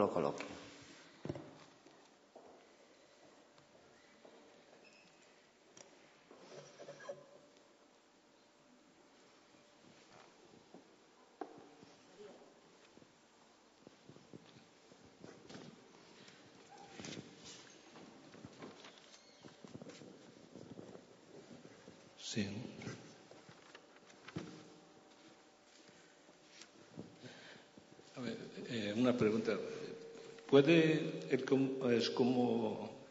lo coloqui. Sí. A ver, una pregunta. ¿Puede el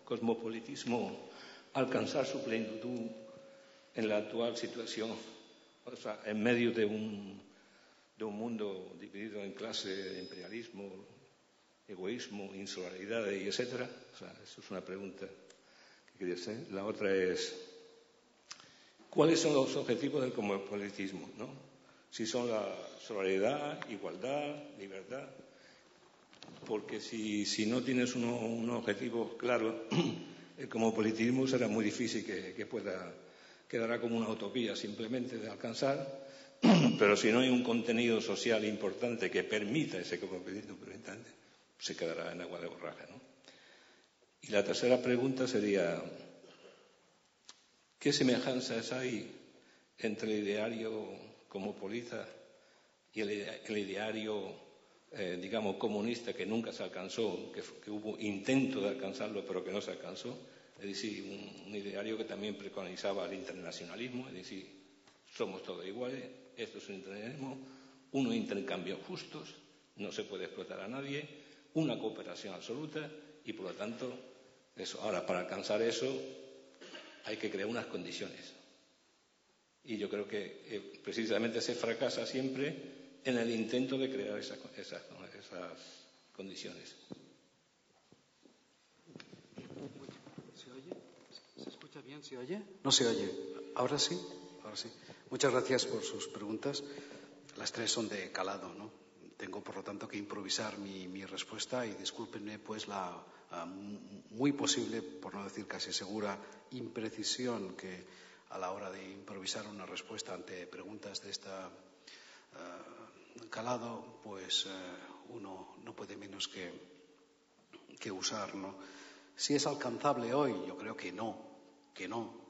cosmopolitismo alcanzar su plenitud en la actual situación? O sea, en medio de un mundo dividido en clase, imperialismo, egoísmo, insularidad y etcétera. O sea, eso es una pregunta que quería hacer. La otra es, ¿cuáles son los objetivos del cosmopolitismo, ¿no? Si son la solidaridad, igualdad, libertad. Porque si no tienes un objetivo claro, el cosmopolitismo será muy difícil que quedará como una utopía simplemente de alcanzar. Pero si no hay un contenido social importante que permita ese cosmopolitismo, se quedará en agua de borraja, ¿no? Y la tercera pregunta sería, ¿qué semejanzas hay entre el ideario cosmopolita y el ideario, digamos, comunista que nunca se alcanzó, que hubo intento de alcanzarlo pero que no se alcanzó? Es decir, un ideario que también preconizaba el internacionalismo, es decir, somos todos iguales, esto es un internacionalismo, unos intercambios justos, no se puede explotar a nadie, una cooperación absoluta y, por lo tanto, eso. Ahora, para alcanzar eso hay que crear unas condiciones. Y yo creo que precisamente se fracasa siempre en el intento de crear esas condiciones. ¿Se oye? ¿Se escucha bien? ¿Se oye? No se oye. ¿Ahora sí? Ahora sí. Muchas gracias por sus preguntas. Las tres son de calado, ¿no? Tengo, por lo tanto, que improvisar mi respuesta y discúlpenme, pues, la muy posible, por no decir casi segura, imprecisión que a la hora de improvisar una respuesta ante preguntas de esta calado, pues uno no puede menos que usar, ¿no? Si es alcanzable hoy, yo creo que no,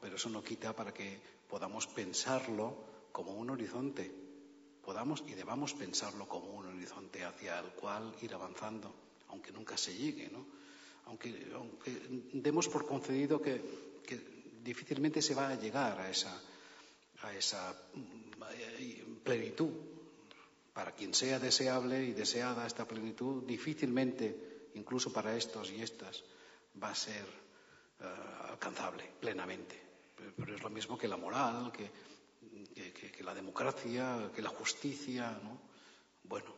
pero eso no quita para que podamos pensarlo como un horizonte, podamos y debamos pensarlo como un horizonte hacia el cual ir avanzando, aunque nunca se llegue, ¿no? Aunque demos por concedido que difícilmente se va a llegar a esa plenitud. Para quien sea deseable y deseada esta plenitud, difícilmente, incluso para estos y estas, va a ser alcanzable plenamente. Pero es lo mismo que la moral, que la democracia, que la justicia, ¿no? Bueno,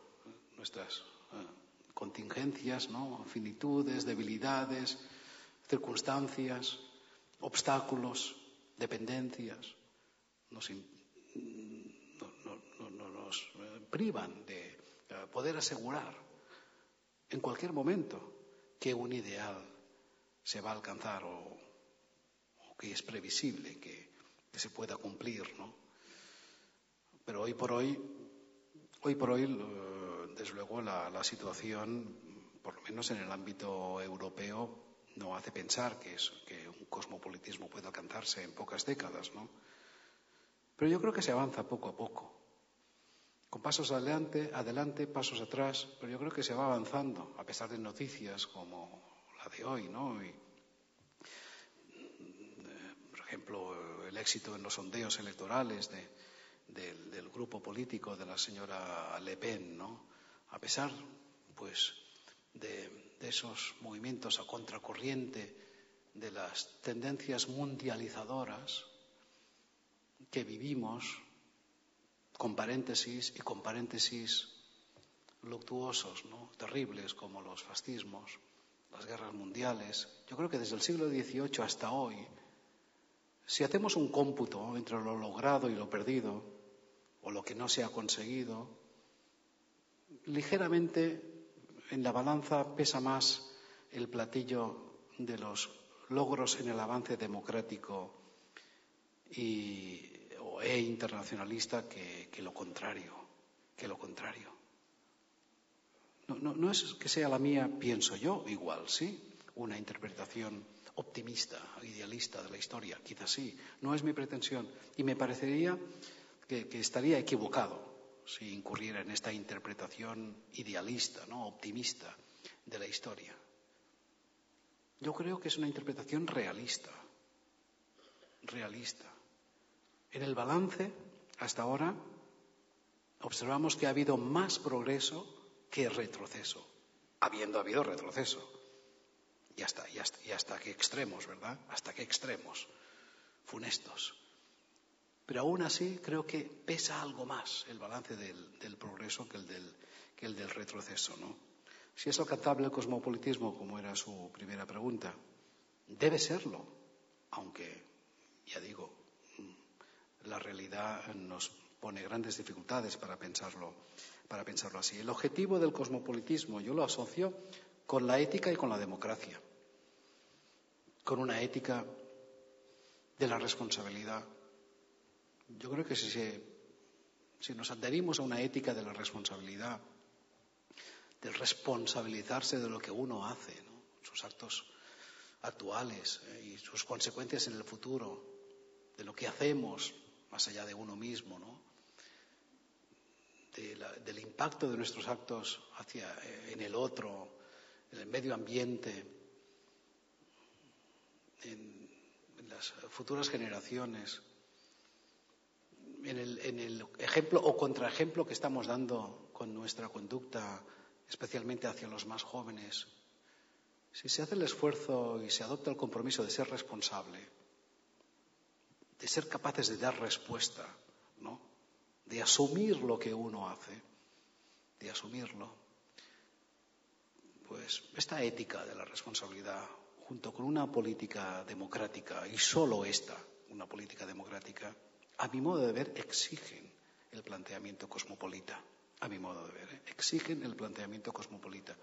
nuestras contingencias, ¿no? Finitudes, debilidades, circunstancias, obstáculos, dependencias, nos privan de poder asegurar en cualquier momento que un ideal se va a alcanzar o que es previsible que se pueda cumplir, ¿no? Pero hoy por hoy, desde luego, la situación, por lo menos en el ámbito europeo, no hace pensar que un cosmopolitismo pueda alcanzarse en pocas décadas, ¿no? Pero yo creo que se avanza poco a poco, con pasos adelante, pasos atrás, pero yo creo que se va avanzando, a pesar de noticias como la de hoy, ¿no? Y, por ejemplo, el éxito en los sondeos electorales del grupo político de la señora Le Pen, ¿no? A pesar, pues, de esos movimientos a contracorriente, de las tendencias mundializadoras que vivimos, con paréntesis luctuosos, ¿no? Terribles, como los fascismos, las guerras mundiales. Yo creo que desde el siglo XVIII hasta hoy, si hacemos un cómputo entre lo logrado y lo perdido, o lo que no se ha conseguido, ligeramente en la balanza pesa más el platillo de los logros en el avance democrático e internacionalista que lo contrario. No es que sea la mía, pienso yo, igual, sí, una interpretación optimista, idealista de la historia, quizás sí, no es mi pretensión. Y me parecería que estaría equivocado si incurriera en esta interpretación idealista, ¿no?, optimista de la historia. Yo creo que es una interpretación realista. En el balance, hasta ahora, observamos que ha habido más progreso que retroceso, habiendo habido retroceso. Y hasta qué extremos, ¿verdad? Hasta qué extremos funestos. Pero aún así creo que pesa algo más el balance del progreso que el del retroceso, ¿no? Si es alcanzable el cosmopolitismo, como era su primera pregunta, debe serlo, aunque, ya digo, la realidad nos pone grandes dificultades para pensarlo así. El objetivo del cosmopolitismo yo lo asocio con la ética y con la democracia, con una ética de la responsabilidad. Yo creo que si nos adherimos a una ética de la responsabilidad, del responsabilizarse de lo que uno hace, ¿no?, sus actos actuales y sus consecuencias en el futuro, de lo que hacemos más allá de uno mismo, ¿no?, del impacto de nuestros actos en el otro, en el medio ambiente, en las futuras generaciones, en el ejemplo o contraejemplo que estamos dando con nuestra conducta, especialmente hacia los más jóvenes. Si se hace el esfuerzo y se adopta el compromiso de ser responsable, de ser capaces de dar respuesta, ¿no?, de asumir lo que uno hace, de asumirlo, pues esta ética de la responsabilidad, junto con una política democrática, y solo esta, una política democrática, a mi modo de ver, exigen el planteamiento cosmopolita. A mi modo de ver, exigen el planteamiento cosmopolita.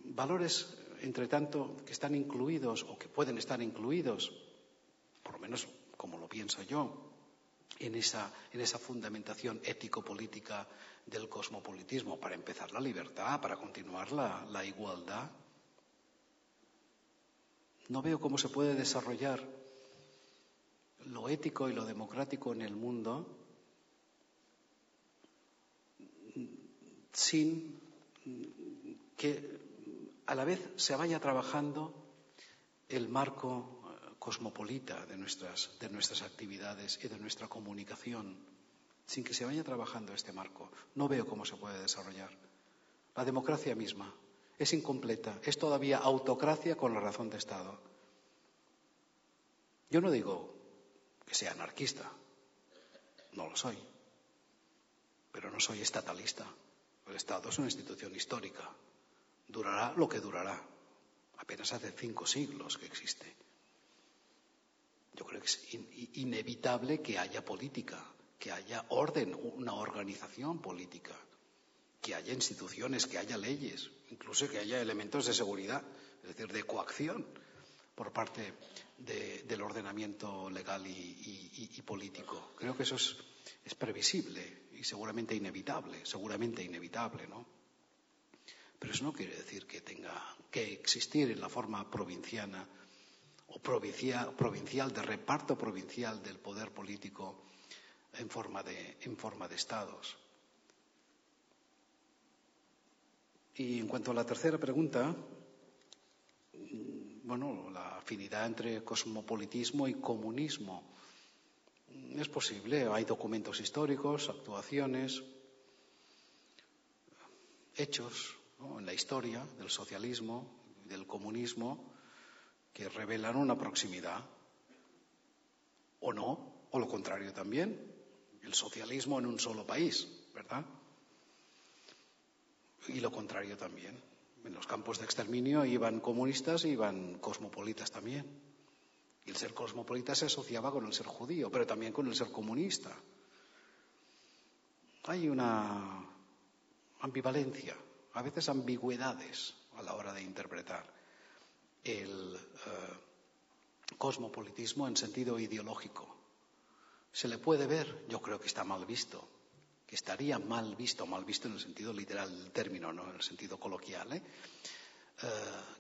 Valores, entre tanto, que están incluidos o que pueden estar incluidos, por lo menos como lo pienso yo, en esa fundamentación ético-política del cosmopolitismo. Para empezar, la libertad, para continuar la igualdad. No veo cómo se puede desarrollar lo ético y lo democrático en el mundo sin que a la vez se vaya trabajando el marco cosmopolita de nuestras actividades y de nuestra comunicación, sin que se vaya trabajando este marco. No veo cómo se puede desarrollar. La democracia misma es incompleta, es todavía autocracia con la razón de Estado. Yo no digo que sea anarquista, no lo soy, pero no soy estatalista. El Estado es una institución histórica, durará lo que durará. Apenas hace 5 siglos que existe. Yo creo que es inevitable que haya política, que haya orden, una organización política, que haya instituciones, que haya leyes, incluso que haya elementos de seguridad, es decir, de coacción por parte del ordenamiento legal y político. Creo que eso es previsible y seguramente inevitable, ¿no? Pero eso no quiere decir que tenga que existir en la forma provinciana o provincial, de reparto provincial del poder político en forma de estados. Y en cuanto a la tercera pregunta, bueno, la afinidad entre cosmopolitismo y comunismo es posible. Hay documentos históricos, actuaciones, hechos, ¿no?, en la historia del socialismo y del comunismo que revelan una proximidad, o no, o lo contrario también, el socialismo en un solo país, ¿verdad? Y lo contrario también. En los campos de exterminio iban comunistas y iban cosmopolitas también. Y el ser cosmopolita se asociaba con el ser judío, pero también con el ser comunista. Hay una ambivalencia, a veces ambigüedades a la hora de interpretar el cosmopolitismo en sentido ideológico. Se le puede ver, yo creo que está mal visto, que estaría mal visto en el sentido literal del término, no en el sentido coloquial,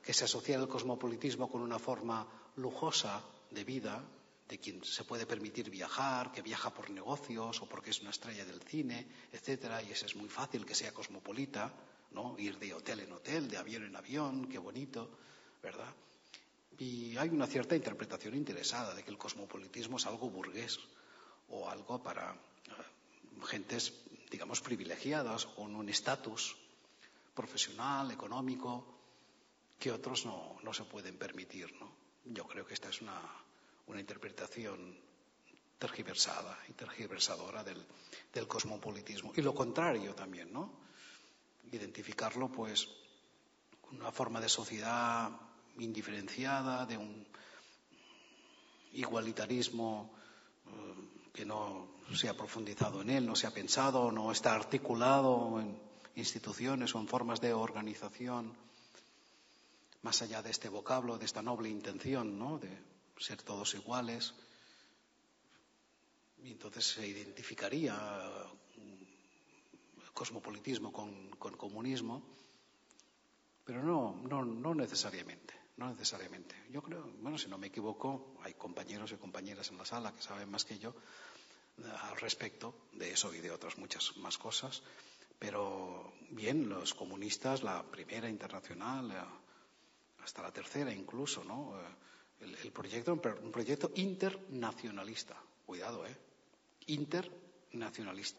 que se asocia el cosmopolitismo con una forma lujosa de vida, de quien se puede permitir viajar, que viaja por negocios o porque es una estrella del cine, etcétera, y ese es muy fácil que sea cosmopolita, ¿no? Ir de hotel en hotel, de avión en avión, qué bonito, ¿verdad? Y hay una cierta interpretación interesada de que el cosmopolitismo es algo burgués o algo para gentes, digamos, privilegiadas con un estatus profesional, económico, que otros no se pueden permitir, ¿no? Yo creo que esta es una interpretación tergiversada y tergiversadora del cosmopolitismo. Y lo contrario también, ¿no? Identificarlo, pues, con una forma de sociedad indiferenciada, de un igualitarismo que no se ha profundizado en él, no se ha pensado, no está articulado en instituciones o en formas de organización, más allá de este vocablo, de esta noble intención, ¿no? De ser todos iguales. Y entonces se identificaría el cosmopolitismo con comunismo, pero no necesariamente. No necesariamente. Yo creo, bueno, si no me equivoco, hay compañeros y compañeras en la sala que saben más que yo al respecto de eso y de otras muchas más cosas, pero bien, los comunistas, la primera internacional, hasta la tercera incluso, ¿no? El proyecto, un proyecto internacionalista. Cuidado, internacionalista.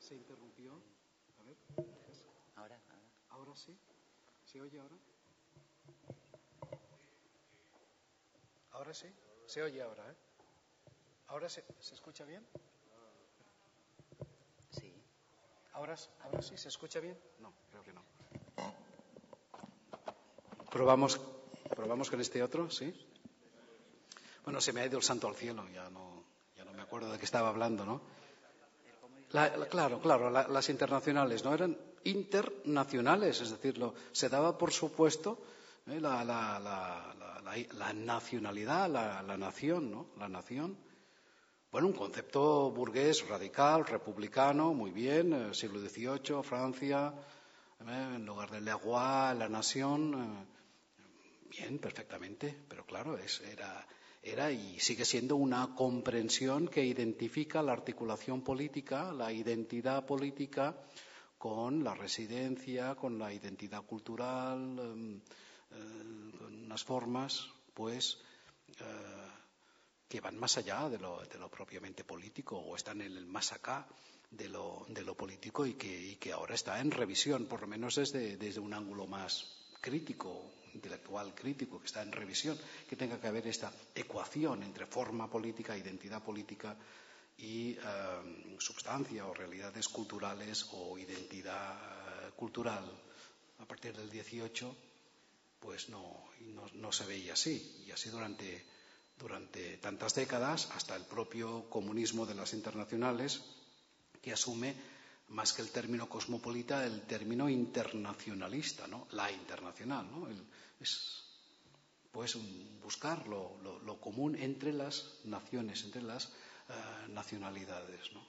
Se interrumpió. A ver. Ahora sí. ¿Se oye ahora? Ahora sí. Se oye ahora, ¿eh? ¿Ahora se escucha bien? Sí. ¿Ahora sí se escucha bien? No, creo que no. Probamos con este otro, ¿sí? Bueno, se me ha ido el santo al cielo, ya no me acuerdo de qué estaba hablando, ¿no? Claro, las internacionales no eran internacionales, es decir, se daba por supuesto la nacionalidad, la nación, ¿no? La nación. Bueno, un concepto burgués, radical, republicano, muy bien, siglo XVIII, Francia, en lugar del le roi, la nación, bien, perfectamente, pero claro, era y sigue siendo una comprensión que identifica la articulación política, la identidad política con la residencia, con la identidad cultural, con unas formas, pues, que van más allá de lo propiamente político o están en el más acá de lo político y que ahora está en revisión, por lo menos desde un ángulo más crítico, intelectual crítico, que está en revisión, que tenga que haber esta ecuación entre forma política, identidad política y substancia o realidades culturales o identidad cultural. A partir del 18, pues no se veía así, y así durante tantas décadas, hasta el propio comunismo de las internacionales, que asume más que el término cosmopolita, el término internacionalista, ¿no? La internacional, ¿no? Es pues buscar lo común entre las naciones, entre las nacionalidades, ¿no?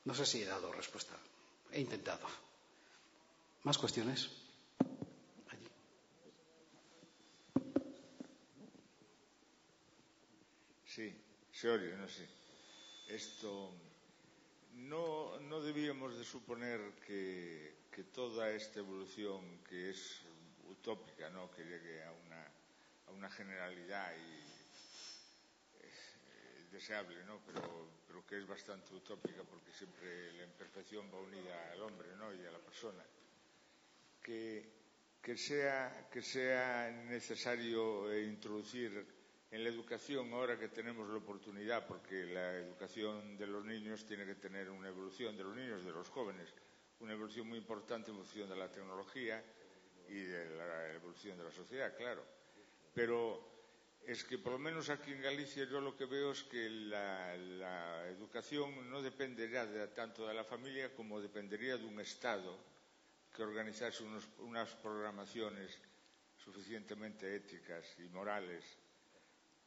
No sé si he dado respuesta. He intentado. ¿Más cuestiones? Allí. Sí, se oye, no sé. Esto no debíamos de suponer que toda esta evolución que es utópica, ¿no? Que llegue a una generalidad y es deseable, ¿no? Pero que es bastante utópica porque siempre la imperfección va unida al hombre, ¿no? Y a la persona. Que sea necesario introducir en la educación, ahora que tenemos la oportunidad, porque la educación de los niños tiene que tener una evolución, de los niños, de los jóvenes, una evolución muy importante en función de la tecnología y de la evolución de la sociedad, claro. Pero es que por lo menos aquí en Galicia yo lo que veo es que la educación no depende ya tanto de la familia como dependería de un Estado que organizase unas programaciones suficientemente éticas y morales,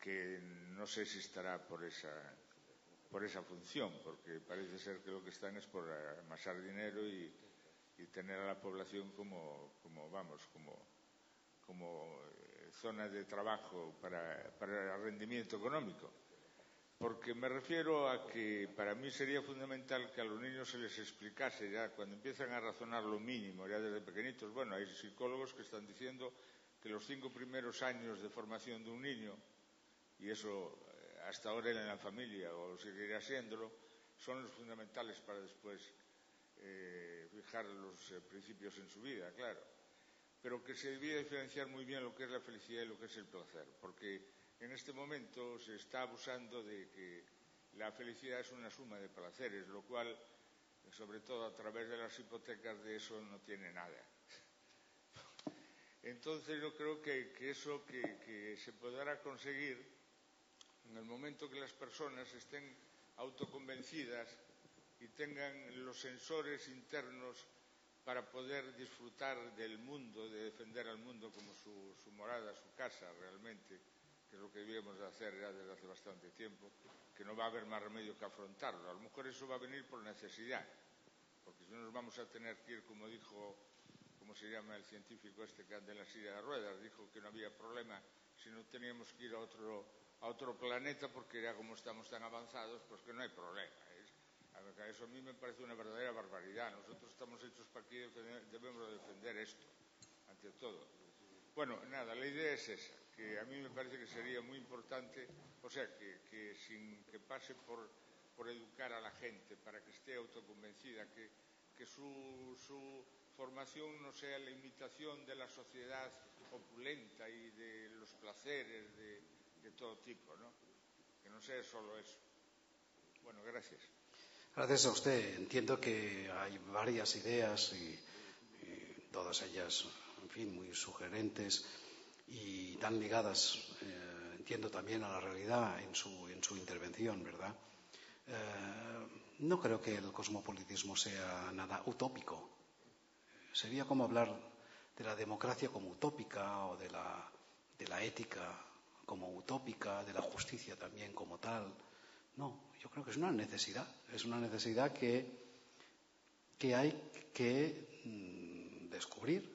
que no sé si estará por esa función, porque parece ser que lo que están es por amasar dinero y tener a la población como zona de trabajo para rendimiento económico. Porque me refiero a que para mí sería fundamental que a los niños se les explicase ya cuando empiezan a razonar lo mínimo, ya desde pequeñitos. Bueno, hay psicólogos que están diciendo que los 5 primeros años de formación de un niño, y eso hasta ahora en la familia o seguirá siéndolo, son los fundamentales para después fijar los principios en su vida, claro. Pero que se debía diferenciar muy bien lo que es la felicidad y lo que es el placer, porque en este momento se está abusando de que la felicidad es una suma de placeres, lo cual, sobre todo a través de las hipotecas, de eso no tiene nada. Entonces yo creo que eso que se podrá conseguir en el momento que las personas estén autoconvencidas y tengan los sensores internos para poder disfrutar del mundo, de defender al mundo como su morada, su casa realmente, que es lo que debíamos de hacer ya desde hace bastante tiempo, que no va a haber más remedio que afrontarlo. A lo mejor eso va a venir por necesidad, porque si no nos vamos a tener que ir, como dijo, ¿cómo se llama el científico este que anda en la silla de ruedas? Dijo que no había problema si no teníamos que ir a otro planeta, porque ya como estamos tan avanzados, pues que no hay problema. Eso a mí me parece una verdadera barbaridad. Nosotros estamos hechos para aquí, debemos defender esto, ante todo. Bueno, nada, la idea es esa, que a mí me parece que sería muy importante, o sea, que sin que pase por educar a la gente, para que esté autoconvencida, que su formación no sea la imitación de la sociedad opulenta y de los placeres de todo tipo, ¿no? Que no sea solo eso. Bueno, gracias. Gracias a usted. Entiendo que hay varias ideas y todas ellas, en fin, muy sugerentes y tan ligadas, entiendo también a la realidad en su intervención, ¿verdad? No creo que el cosmopolitismo sea nada utópico. Sería como hablar de la democracia como utópica o de la ética como utópica, de la justicia también como tal. No, yo creo que es una necesidad que hay que descubrir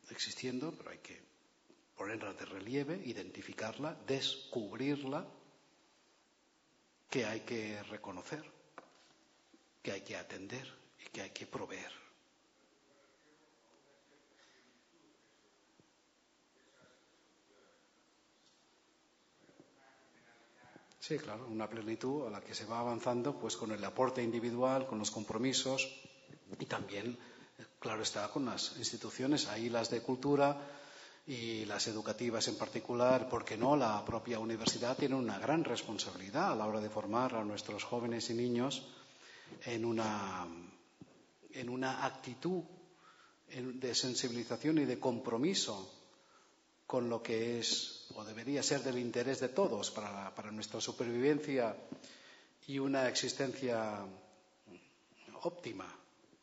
existiendo, pero hay que ponerla de relieve, identificarla, descubrirla, que hay que reconocer, que hay que atender y que hay que proveer. Sí, claro, una plenitud a la que se va avanzando pues con el aporte individual, con los compromisos y también, claro está, con las instituciones, ahí las de cultura y las educativas en particular, porque no, la propia universidad tiene una gran responsabilidad a la hora de formar a nuestros jóvenes y niños en una actitud de sensibilización y de compromiso con lo que es o debería ser del interés de todos para nuestra supervivencia y una existencia óptima,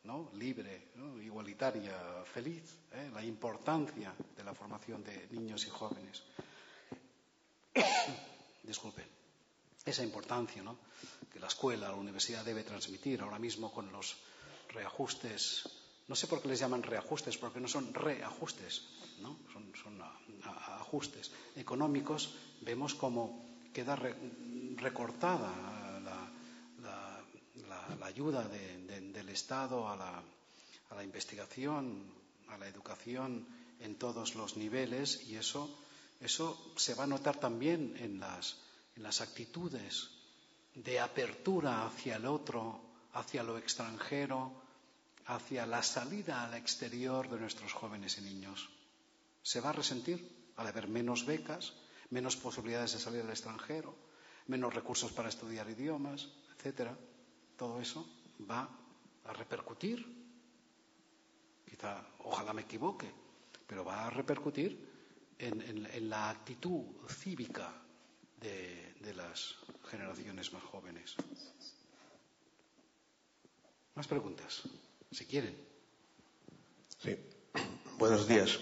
¿no? Libre, ¿no? Igualitaria, feliz, la importancia de la formación de niños y jóvenes. Disculpen. Esa importancia, ¿no?, que la escuela, la universidad debe transmitir ahora mismo con los reajustes. No sé por qué les llaman reajustes, porque no son reajustes, ¿no? Son ajustes económicos. Vemos cómo queda recortada la ayuda del Estado a la investigación, a la educación en todos los niveles, y eso se va a notar también en las actitudes de apertura hacia el otro, hacia lo extranjero, hacia la salida al exterior de nuestros jóvenes y niños. Se va a resentir al haber menos becas, menos posibilidades de salir al extranjero, menos recursos para estudiar idiomas, etcétera. Todo eso va a repercutir, quizá, ojalá me equivoque, pero va a repercutir en la actitud cívica de las generaciones más jóvenes. Más preguntas, si quieren. Sí. Buenos días.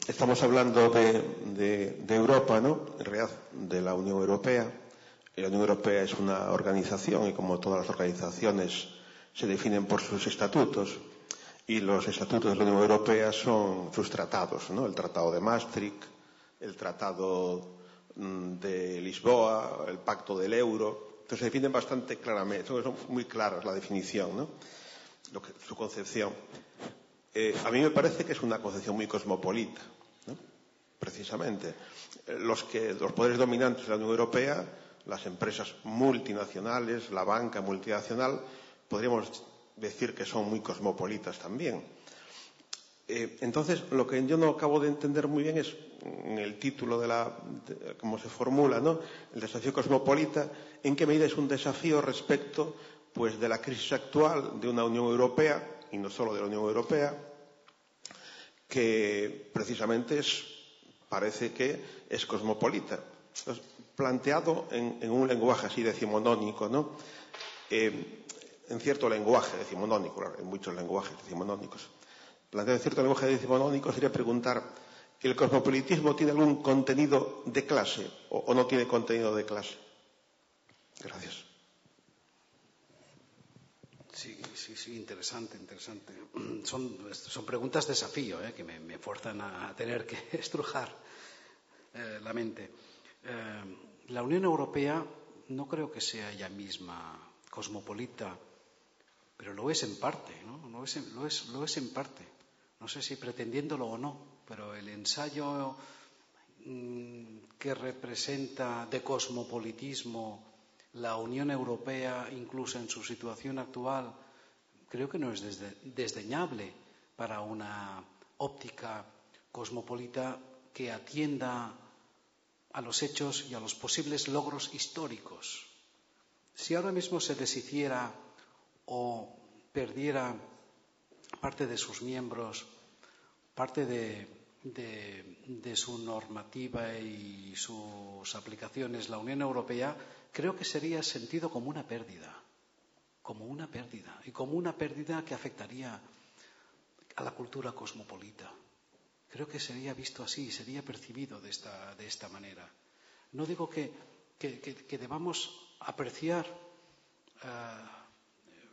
Estamos hablando de Europa, ¿no? En realidad, de la Unión Europea. La Unión Europea es una organización y, como todas las organizaciones, se definen por sus estatutos. Y los estatutos de la Unión Europea son sus tratados, ¿no? El Tratado de Maastricht, el Tratado de Lisboa, el Pacto del Euro. Entonces se definen bastante claramente, son muy claras la definición, ¿no? Su concepción. A mí me parece que es una concepción muy cosmopolita, ¿no? Precisamente. Los poderes dominantes de la Unión Europea, las empresas multinacionales, la banca multinacional, podríamos decir que son muy cosmopolitas también. Entonces, lo que yo no acabo de entender muy bien es, en el título cómo se formula, ¿no? El desafío cosmopolita, ¿en qué medida es un desafío respecto, pues, de la crisis actual de una Unión Europea, y no solo de la Unión Europea, que precisamente parece que es cosmopolita? Entonces, planteado en un lenguaje así decimonónico, ¿no? En cierto lenguaje decimonónico, claro, en muchos lenguajes decimonónicos. Planteado en cierto lenguaje decimonónico sería preguntar, ¿el cosmopolitismo tiene algún contenido de clase o no tiene contenido de clase? Gracias. Sí, interesante. Son preguntas desafío, que me fuerzan a tener que estrujar la mente. La Unión Europea no creo que sea ella misma cosmopolita, pero lo es en parte, ¿no? Lo es en parte. No sé si pretendiéndolo o no, pero el ensayo que representa de cosmopolitismo la Unión Europea, incluso en su situación actual, creo que no es desdeñable para una óptica cosmopolita que atienda a los hechos y a los posibles logros históricos. Si ahora mismo se deshiciera o perdiera parte de sus miembros, parte de su normativa y sus aplicaciones, la Unión Europea, creo que sería sentido como una pérdida, y como una pérdida que afectaría a la cultura cosmopolita. Creo que sería visto así, sería percibido de esta manera. No digo que debamos apreciar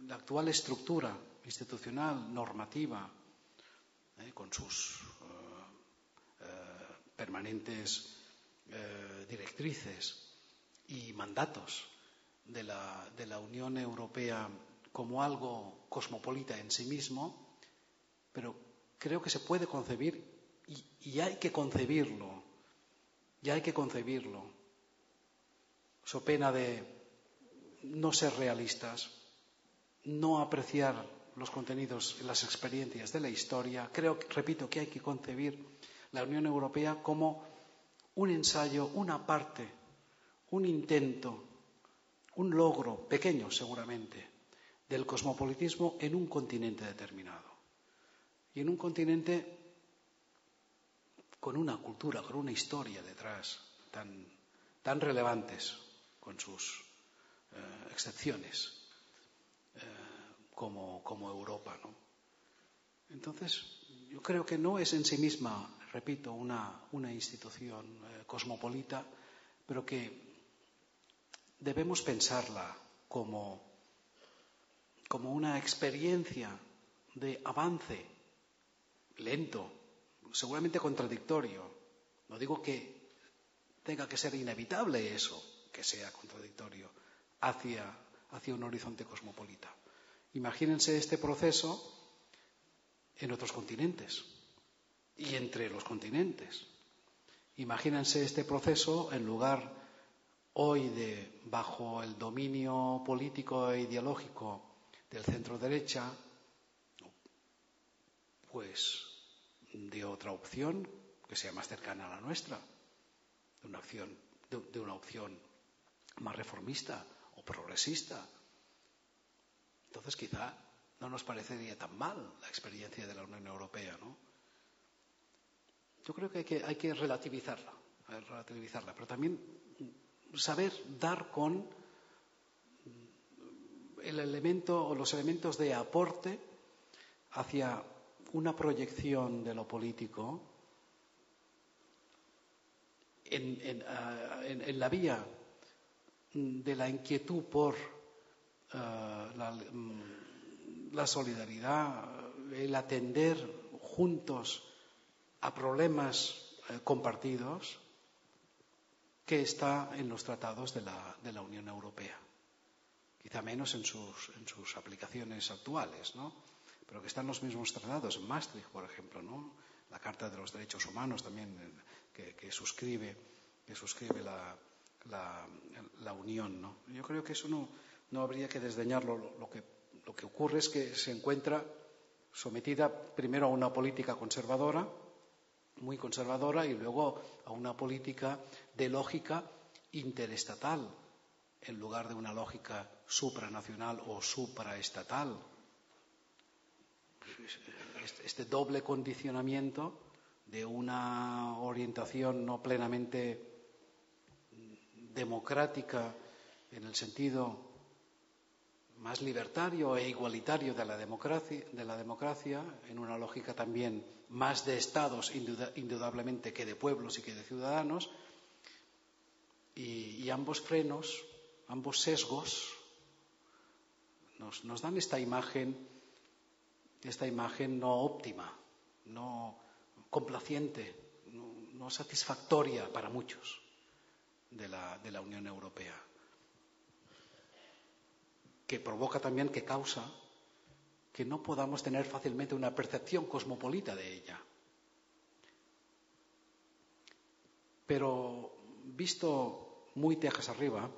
la actual estructura institucional, normativa, con sus permanentes directrices y mandatos de la Unión Europea como algo cosmopolita en sí mismo, pero creo que se puede concebir y hay que concebirlo, so pena de no ser realistas, no apreciar los contenidos y las experiencias de la historia. Repito, que hay que concebir la Unión Europea como un ensayo, una parte, un intento, un logro, pequeño seguramente, del cosmopolitismo en un continente determinado. Y en un continente con una cultura, con una historia detrás, tan relevantes, con sus excepciones, como Europa, ¿no? Entonces, yo creo que no es en sí misma, repito, una institución cosmopolita, pero que debemos pensarla como una experiencia de avance lento, seguramente contradictorio. No digo que tenga que ser inevitable eso, que sea contradictorio, hacia un horizonte cosmopolita. Imagínense este proceso en otros continentes y entre los continentes. Imagínense este proceso en lugar hoy bajo el dominio político e ideológico del centro derecha, pues de otra opción que sea más cercana a la nuestra, de una opción más reformista o progresista. Entonces quizá no nos parecería tan mal la experiencia de la Unión Europea, ¿no? Yo creo que hay que relativizarla, pero también saber dar con el elemento o los elementos de aporte hacia una proyección de lo político en la vía de la inquietud por la solidaridad, el atender juntos a problemas compartidos, que está en los tratados de la Unión Europea. Quizá menos en sus aplicaciones actuales, ¿no? Pero que están los mismos tratados, en Maastricht, por ejemplo, ¿no? La Carta de los Derechos Humanos también que suscribe la Unión, ¿no? Yo creo que eso no habría que desdeñarlo. Lo que ocurre es que se encuentra sometida primero a una política conservadora, muy conservadora, y luego a una política de lógica interestatal en lugar de una lógica supranacional o supraestatal. Este doble condicionamiento de una orientación no plenamente democrática en el sentido más libertario e igualitario de la democracia, en una lógica también más de estados indudablemente que de pueblos y que de ciudadanos, y ambos frenos, ambos sesgos nos dan esta imagen no óptima, no complaciente, no satisfactoria para muchos de la Unión Europea, que provoca también, que causa que no podamos tener fácilmente una percepción cosmopolita de ella. Pero visto muy tejas arriba,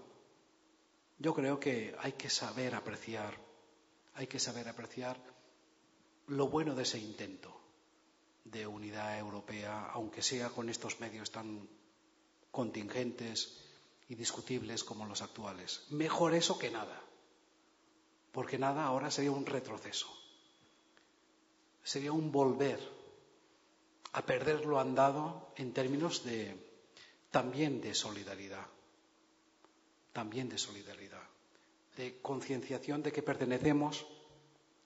yo creo que hay que saber apreciar lo bueno de ese intento de unidad europea, aunque sea con estos medios tan contingentes y discutibles como los actuales. Mejor eso que nada, porque nada ahora sería un retroceso, sería un volver a perder lo andado en términos también de solidaridad, de concienciación de que pertenecemos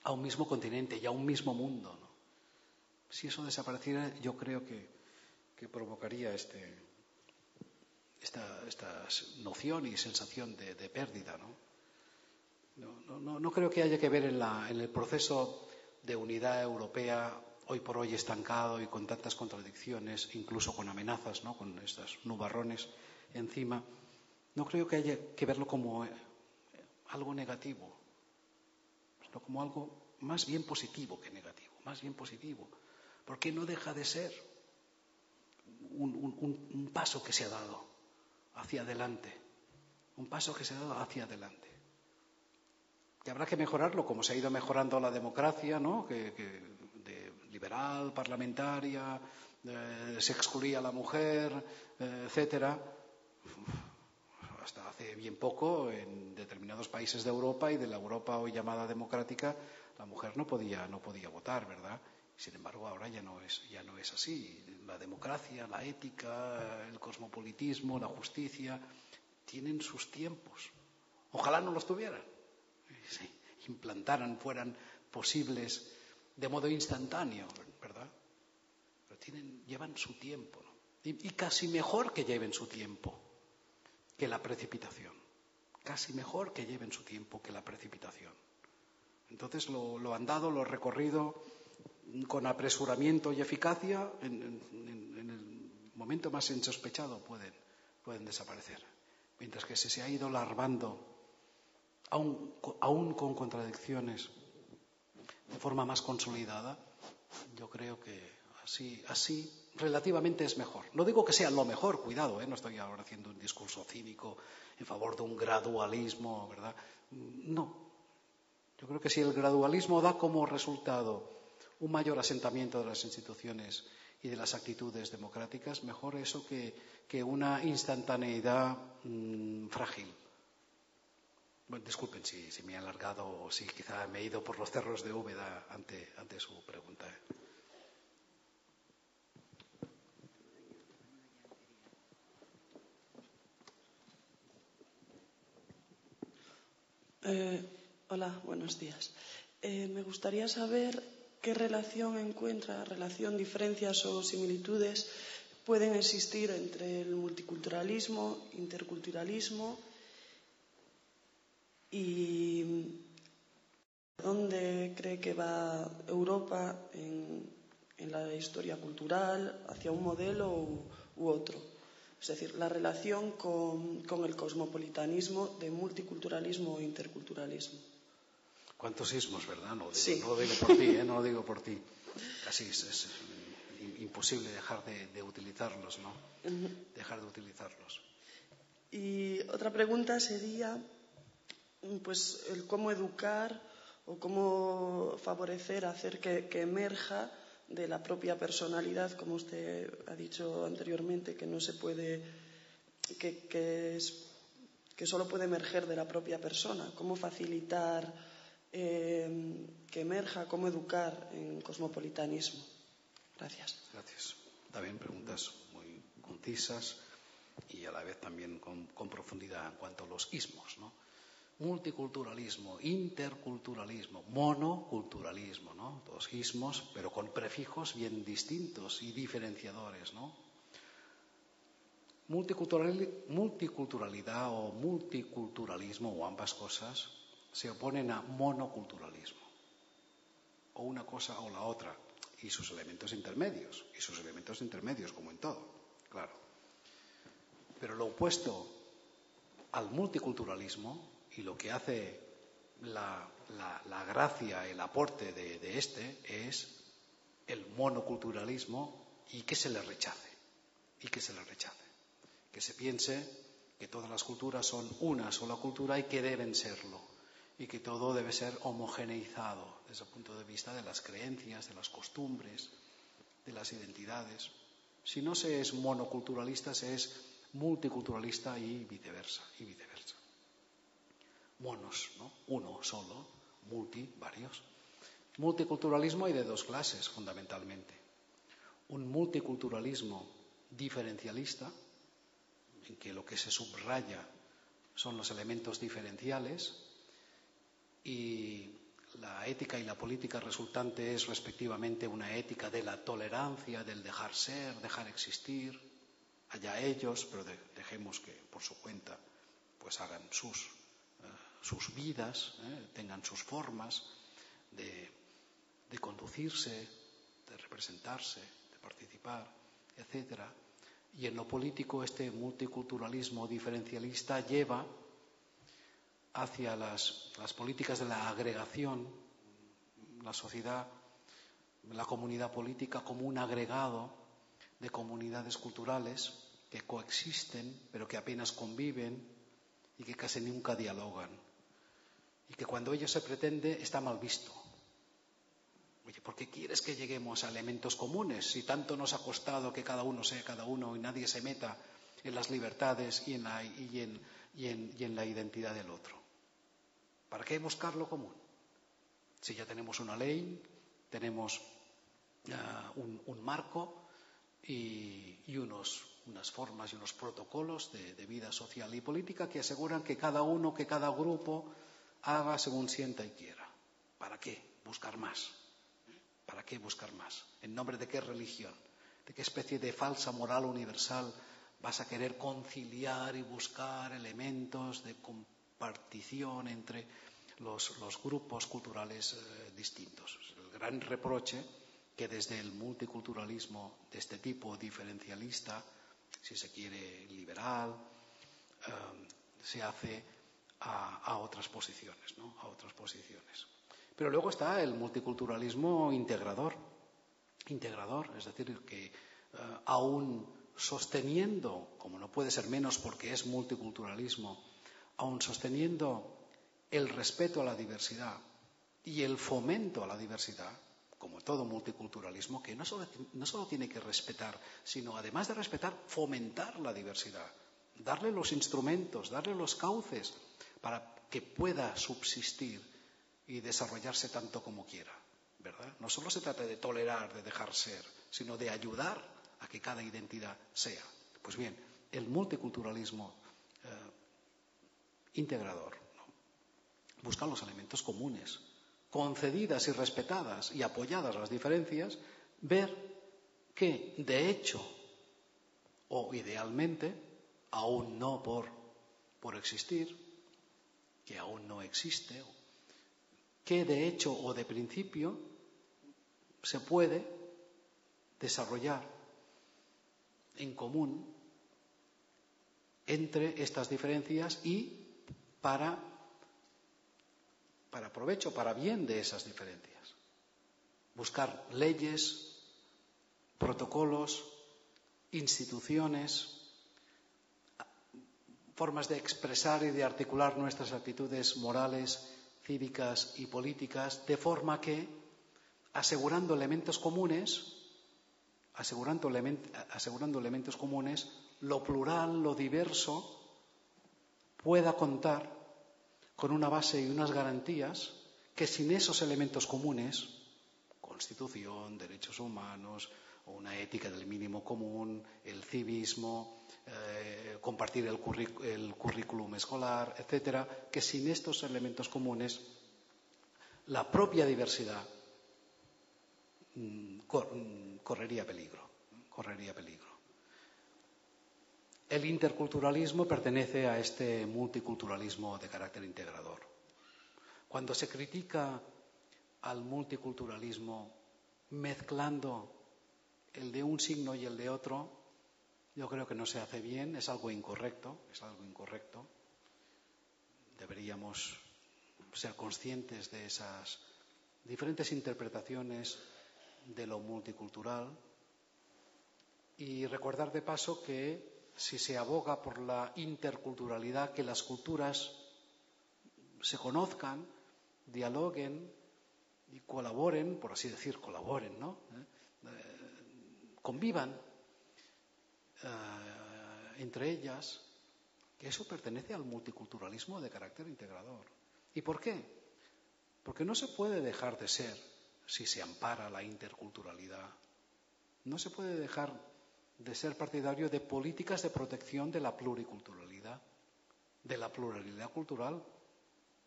a un mismo continente y a un mismo mundo, ¿no? Si eso desapareciera, yo creo que provocaría esta noción y sensación de pérdida, ¿no? No creo que haya que ver en el proceso de unidad europea hoy por hoy estancado y con tantas contradicciones, incluso con amenazas, ¿no? Con estos nubarrones encima. No creo que haya que verlo como algo negativo, sino como algo más bien positivo que negativo, más bien positivo, porque no deja de ser un paso que se ha dado hacia adelante, que habrá que mejorarlo como se ha ido mejorando la democracia, ¿no? De liberal, parlamentaria, se excluía a la mujer, etcétera. Hasta hace bien poco, en determinados países de Europa y de la Europa hoy llamada democrática, la mujer no podía votar, ¿verdad? Sin embargo, ahora ya no es así. La democracia, la ética, el cosmopolitismo, la justicia, tienen sus tiempos. Ojalá no los tuvieran. Si implantaran, fueran posibles de modo instantáneo, ¿verdad? Pero llevan su tiempo, ¿no? Y casi mejor que lleven su tiempo que la precipitación. Casi mejor que lleven su tiempo que la precipitación. Entonces, lo andado, lo recorrido, con apresuramiento y eficacia, en el momento más insospechado pueden desaparecer. Mientras que se ha ido larvando, aún con contradicciones, de forma más consolidada, yo creo que así relativamente es mejor. No digo que sea lo mejor, cuidado, no estoy ahora haciendo un discurso cínico en favor de un gradualismo, ¿verdad? No. Yo creo que si el gradualismo da como resultado un mayor asentamiento de las instituciones y de las actitudes democráticas, mejor eso que una instantaneidad frágil. Bueno, disculpen si me he alargado o si quizá me he ido por los cerros de Úbeda ante su pregunta. Hola, buenos días. Me gustaría saber qué relación diferencias o similitudes pueden existir entre el multiculturalismo, interculturalismo y dónde cree que va Europa en la historia cultural, hacia un modelo u otro. Es decir, la relación con el cosmopolitanismo de multiculturalismo o interculturalismo. ¿Cuántos ismos, verdad? No Sí. lo digo por ti, no lo digo por ti. Casi es imposible dejar de utilizarlos, ¿no? Dejar de utilizarlos. Y otra pregunta sería, pues, el cómo educar o cómo favorecer, hacer que emerja de la propia personalidad, como usted ha dicho anteriormente, que no se puede, que solo puede emerger de la propia persona. ¿Cómo facilitar que emerja, cómo educar en cosmopolitanismo? Gracias. Gracias. También preguntas muy concisas y a la vez también con profundidad en cuanto a los ismos, ¿no? Multiculturalismo, interculturalismo, monoculturalismo, ¿no? Dos ismos, pero con prefijos bien distintos y diferenciadores, ¿no? Multiculturalidad o multiculturalismo, o ambas cosas, se oponen a monoculturalismo. O una cosa o la otra. Y sus elementos intermedios, como en todo, claro. Pero lo opuesto al multiculturalismo, y lo que hace la gracia, el aporte de este, es el monoculturalismo y que se le rechace. Que se piense que todas las culturas son una sola cultura y que deben serlo. Y que todo debe ser homogeneizado desde el punto de vista de las creencias, de las costumbres, de las identidades. Si no se es monoculturalista, se es multiculturalista y viceversa. Monos, ¿no? Uno solo, multi, varios. Multiculturalismo hay de dos clases, fundamentalmente. Un multiculturalismo diferencialista, en que lo que se subraya son los elementos diferenciales y la ética y la política resultante es respectivamente una ética de la tolerancia, del dejar ser, dejar existir, allá ellos, pero dejemos que por su cuenta pues hagan sus vidas, tengan sus formas de conducirse, de representarse, de participar, etc. Y en lo político este multiculturalismo diferencialista lleva hacia las políticas de la agregación, la sociedad, la comunidad política como un agregado de comunidades culturales que coexisten, pero que apenas conviven y que casi nunca dialogan. Y que cuando ello se pretende está mal visto. Oye, ¿por qué quieres que lleguemos a elementos comunes si tanto nos ha costado que cada uno sea cada uno y nadie se meta en las libertades y en la identidad del otro? ¿Para qué buscar lo común? Si ya tenemos una ley, tenemos un marco y unas formas y unos protocolos de vida social y política que aseguran que cada uno, que cada grupo haga según sienta y quiera. ¿Para qué buscar más? ¿Para qué buscar más? ¿En nombre de qué religión? ¿De qué especie de falsa moral universal vas a querer conciliar y buscar elementos de compartición entre los grupos culturales distintos? El gran reproche que desde el multiculturalismo de este tipo diferencialista, si se quiere liberal, se hace a otras posiciones, ¿no? A otras posiciones. Pero luego está el multiculturalismo integrador, es decir, que aún sosteniendo, como no puede ser menos porque es multiculturalismo, aún sosteniendo el respeto a la diversidad y el fomento a la diversidad, como todo multiculturalismo, que no solo tiene que respetar, sino además de respetar, fomentar la diversidad, darle los instrumentos, darle los cauces para que pueda subsistir y desarrollarse tanto como quiera, ¿verdad? No solo se trata de tolerar, de dejar ser, sino de ayudar a que cada identidad sea. Pues bien, el multiculturalismo integrador, ¿no? buscar los elementos comunes, concedidas y respetadas y apoyadas las diferencias, ver que, de hecho, o idealmente, aún no por existir, que aún no existe, que de hecho o de principio se puede desarrollar en común entre estas diferencias y para provecho, para bien de esas diferencias. Buscar leyes, protocolos, instituciones, formas de expresar y de articular nuestras actitudes morales, cívicas y políticas, de forma que, asegurando elementos comunes, lo plural, lo diverso, pueda contar con una base y unas garantías que sin esos elementos comunes, Constitución, derechos humanos, una ética del mínimo común, el civismo, compartir el currículum escolar, etcétera, que sin estos elementos comunes la propia diversidad correría peligro. El interculturalismo pertenece a este multiculturalismo de carácter integrador. Cuando se critica al multiculturalismo mezclando el de un signo y el de otro, yo creo que no se hace bien, es algo incorrecto. Deberíamos ser conscientes de esas diferentes interpretaciones de lo multicultural y recordar de paso que si se aboga por la interculturalidad, que las culturas se conozcan, dialoguen y colaboren, por así decir, ¿no? Convivan entre ellas, que eso pertenece al multiculturalismo de carácter integrador. ¿Y por qué? Porque no se puede dejar de ser si se ampara la interculturalidad. No se puede dejar de ser partidario de políticas de protección de la pluriculturalidad, de la pluralidad cultural.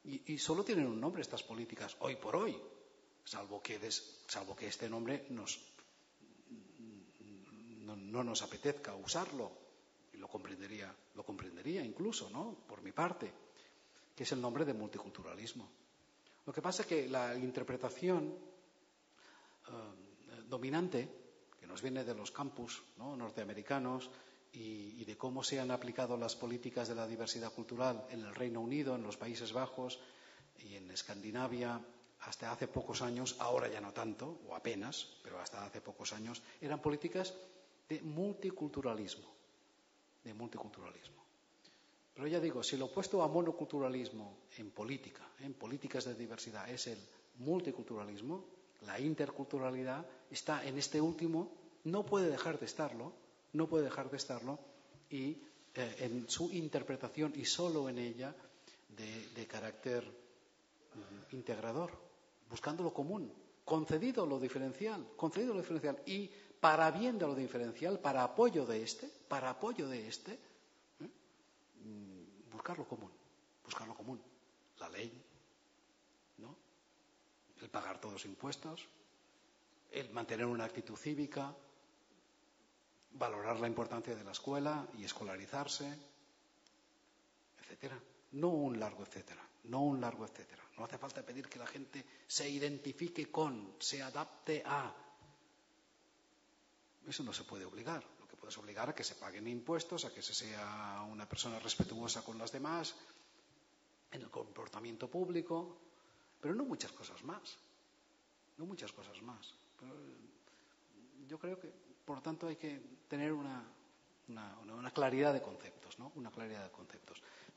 Y solo tienen un nombre estas políticas, hoy por hoy, salvo que este nombre no nos apetezca usarlo, y lo comprendería incluso, ¿no? Por mi parte, que es el nombre de multiculturalismo. Lo que pasa es que la interpretación dominante, que nos viene de los campus, ¿no?, norteamericanos y de cómo se han aplicado las políticas de la diversidad cultural en el Reino Unido, en los Países Bajos y en Escandinavia, hasta hace pocos años, ahora ya no tanto, o apenas, pero hasta hace pocos años, eran políticas de multiculturalismo. Pero ya digo, si lo opuesto a monoculturalismo en políticas de diversidad, es el multiculturalismo, la interculturalidad está en este último, no puede dejar de estarlo, y en su interpretación y solo en ella de carácter integrador, buscando lo común, concedido lo diferencial y para bien de lo diferencial, para apoyo de este, buscar lo común, la ley, ¿no?, el pagar todos impuestos, el mantener una actitud cívica, valorar la importancia de la escuela y escolarizarse, etcétera. No un largo etcétera. No hace falta pedir que la gente se identifique con, se adapte a. Eso no se puede obligar. Lo que puedes obligar a que se paguen impuestos, a que se sea una persona respetuosa con las demás, en el comportamiento público, pero no muchas cosas más. Pero yo creo que, por lo tanto, hay que tener una claridad de conceptos, ¿no?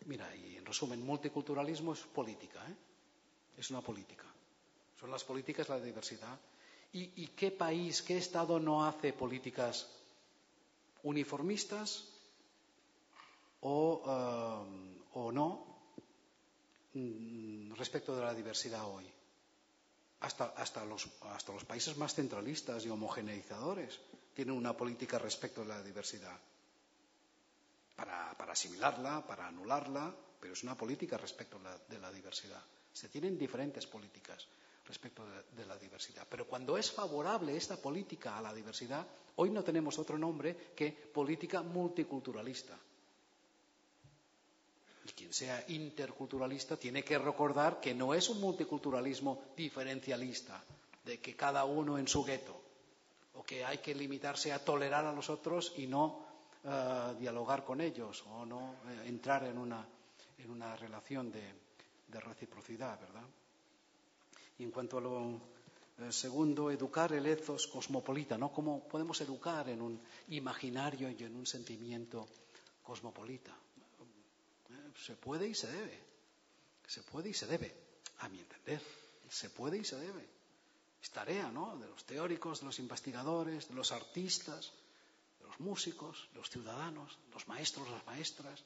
Mira, y en resumen, multiculturalismo es política, es una política. Son las políticas de la diversidad. ¿Y qué país, qué Estado no hace políticas uniformistas o no respecto de la diversidad hoy? Hasta los países más centralistas y homogeneizadores tienen una política respecto de la diversidad. Para asimilarla, para anularla, pero es una política respecto de la diversidad. Se tienen diferentes políticas respecto de la diversidad. Pero cuando es favorable esta política a la diversidad, hoy no tenemos otro nombre que política multiculturalista. Y quien sea interculturalista tiene que recordar que no es un multiculturalismo diferencialista, de que cada uno en su gueto, o que hay que limitarse a tolerar a los otros y no dialogar con ellos, o no entrar en una relación de reciprocidad, ¿verdad? Y en cuanto a lo segundo, educar el ethos cosmopolita, ¿no? ¿Cómo podemos educar en un imaginario y en un sentimiento cosmopolita? Se puede y se debe. Se puede y se debe, a mi entender. Se puede y se debe. Es tarea, ¿no?, de los teóricos, de los investigadores, de los artistas, de los músicos, de los ciudadanos, los maestros, las maestras.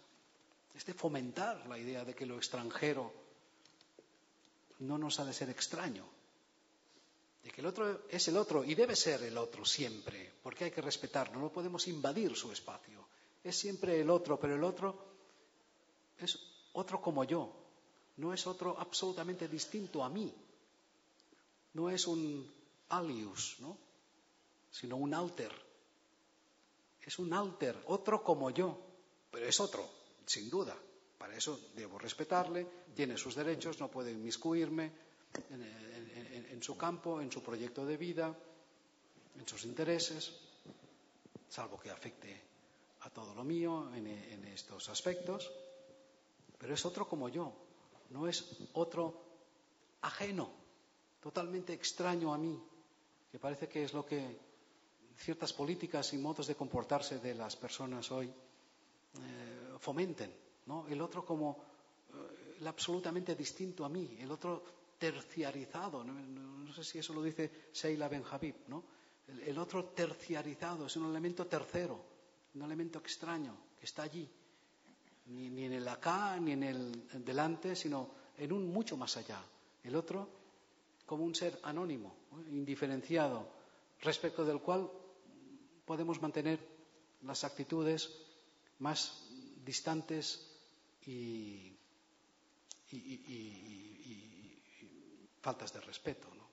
Es de fomentar la idea de que lo extranjero no nos ha de ser extraño, de que el otro es el otro y debe ser el otro siempre, porque hay que respetarlo, no podemos invadir su espacio. Es siempre el otro, pero el otro es otro como yo, no es otro absolutamente distinto a mí, no es un alius, ¿no?, sino un alter. Es un alter, otro como yo, pero es otro, sin duda. Para eso debo respetarle, tiene sus derechos, no puedo inmiscuirme en su campo, en su proyecto de vida, en sus intereses, salvo que afecte a todo lo mío en estos aspectos. Pero es otro como yo, no es otro ajeno, totalmente extraño a mí, que parece que es lo que ciertas políticas y modos de comportarse de las personas hoy fomenten, ¿no? El otro como el absolutamente distinto a mí, el otro terciarizado, no sé si eso lo dice Sheila Ben-Habib, ¿no? El otro terciarizado es un elemento tercero, un elemento extraño que está allí, ni en el acá ni en el delante, sino en un mucho más allá. El otro como un ser anónimo, ¿no?, indiferenciado, respecto del cual podemos mantener las actitudes más distantes y faltas de respeto, ¿no?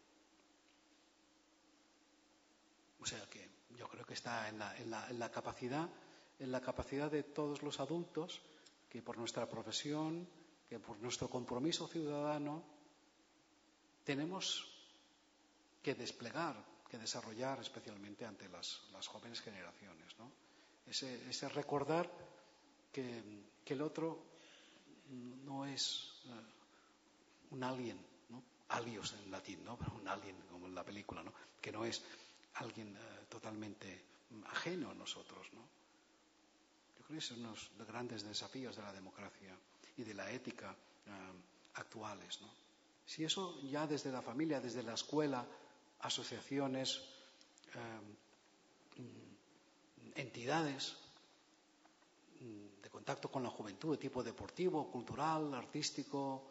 O sea que yo creo que está en la capacidad de todos los adultos, que por nuestra profesión, que por nuestro compromiso ciudadano, tenemos que desplegar, que desarrollar, especialmente ante las jóvenes generaciones, ¿no? Ese recordar que el otro no es un alien, ¿no? Alios en latín, ¿no? Pero un alien como en la película, ¿no? Que no es alguien totalmente ajeno a nosotros, ¿no? Yo creo que esos son los grandes desafíos de la democracia y de la ética actuales, ¿no? Si eso ya desde la familia, desde la escuela, asociaciones, entidades de contacto con la juventud de tipo deportivo, cultural, artístico,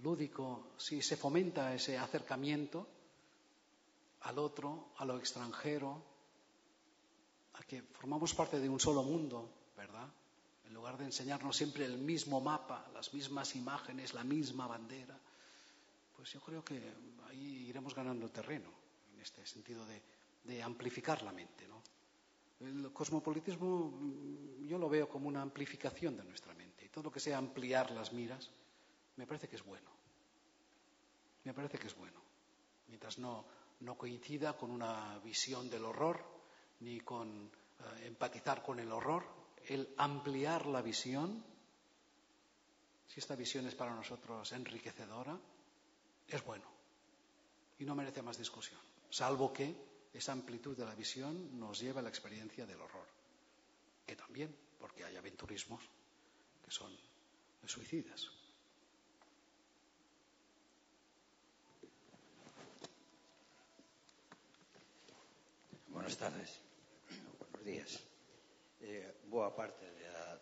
lúdico, si se fomenta ese acercamiento al otro, a lo extranjero, a que formamos parte de un solo mundo, ¿verdad? En lugar de enseñarnos siempre el mismo mapa, las mismas imágenes, la misma bandera, pues yo creo que ahí iremos ganando terreno, en este sentido de amplificar la mente, ¿no? El cosmopolitismo yo lo veo como una amplificación de nuestra mente, y todo lo que sea ampliar las miras me parece que es bueno. Me parece que es bueno, mientras no coincida con una visión del horror, ni con empatizar con el horror. El ampliar la visión, si esta visión es para nosotros enriquecedora, es bueno y no merece más discusión, salvo que esa amplitud de la visión nos lleve a la experiencia del horror, que también, porque hay aventurismos que son suicidas. Buenas tardes, buenos días. Boa parte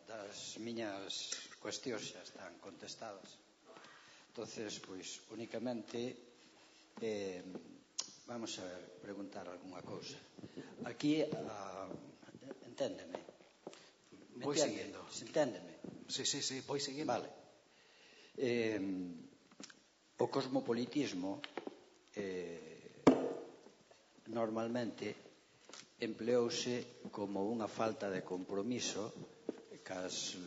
das miñas cuestións xa están contestadas. Entonces, pois, únicamente vamos a preguntar algunha cousa. Aquí, enténdeme. Voy siguiendo. Enténdeme. Sí, voy siguiendo. Vale. O cosmopolitismo normalmente empleouse como unha falta de compromiso cas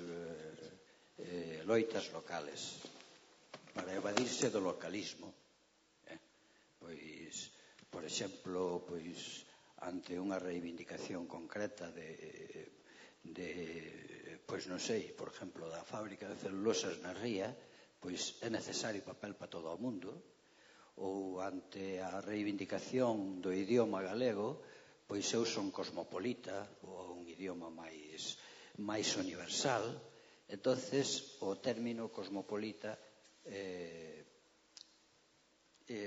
loitas locales para evadirse do localismo. Pois, por exemplo, ante unha reivindicación concreta pois non sei, por exemplo, da fábrica de celulosas na Ría, pois é necesario papel para todo o mundo, ou ante a reivindicación do idioma galego, pois eu son cosmopolita, ou un idioma máis universal. Entonces, o término cosmopolita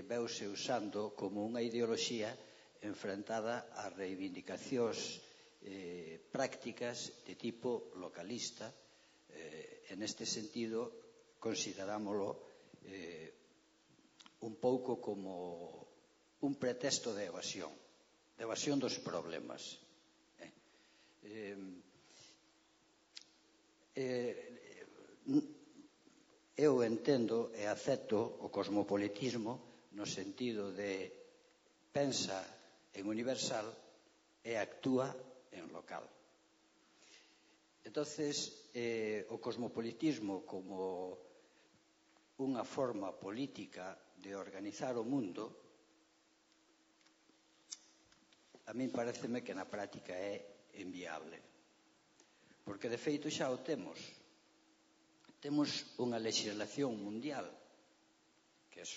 veuse usando como unha ideoloxía enfrentada a reivindicacións prácticas de tipo localista. En este sentido, considerámoslo un pouco como un pretexto de evasión dos problemas. Eu entendo e acepto o cosmopolitismo no sentido de pensa en universal e actúa en local. Entonces, o cosmopolitismo como unha forma política de organizar o mundo, a min pareceme que na práctica é inviable. Porque, de feito, xa o temos. Temos unha legislación mundial que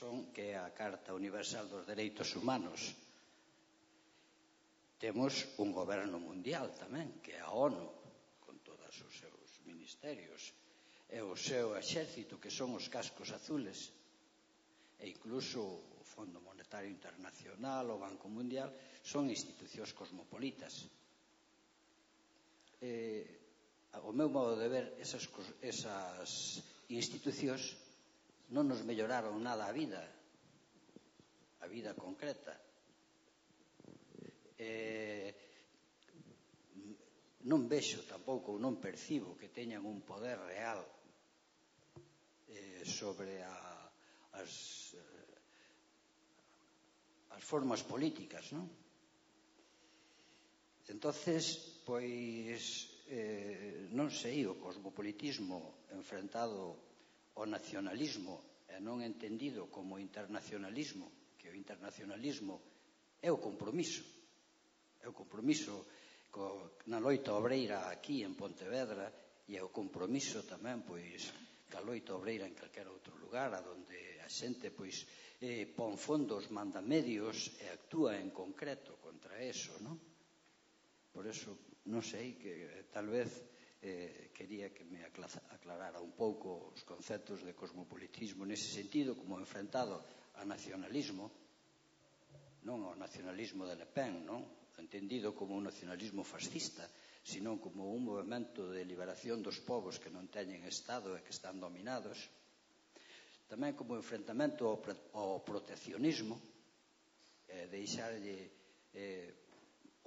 é a Carta Universal dos Dereitos Humanos. Temos un goberno mundial tamén, que é a ONU, con todos os seus ministerios, e o seu exército, que son os cascos azules, e incluso o Fondo Monetario Internacional, o Banco Mundial, son institucións cosmopolitas. O meu modo de ver, esas institucións non nos melloraron nada a vida concreta. Non vexo tampouco, non percibo que teñan un poder real sobre as formas políticas, non? Entonces, pois, non sei, o cosmopolitismo enfrentado ao nacionalismo e non entendido como internacionalismo, que o internacionalismo é o compromiso na loita obreira aquí en Pontevedra, e é o compromiso tamén pois ca loita obreira en calquera outro lugar, onde a xente pois pon fondos, manda medios e actúa en concreto contra eso, non? Por eso, non sei, que tal vez quería que me aclarara un pouco os conceptos de cosmopolitismo nese sentido, como enfrentado a nacionalismo, non ao nacionalismo de Le Pen, non? Entendido como un nacionalismo fascista, sino como un movimento de liberación dos povos que non teñen Estado e que están dominados. Tamén como enfrentamento ao proteccionismo, deixarlle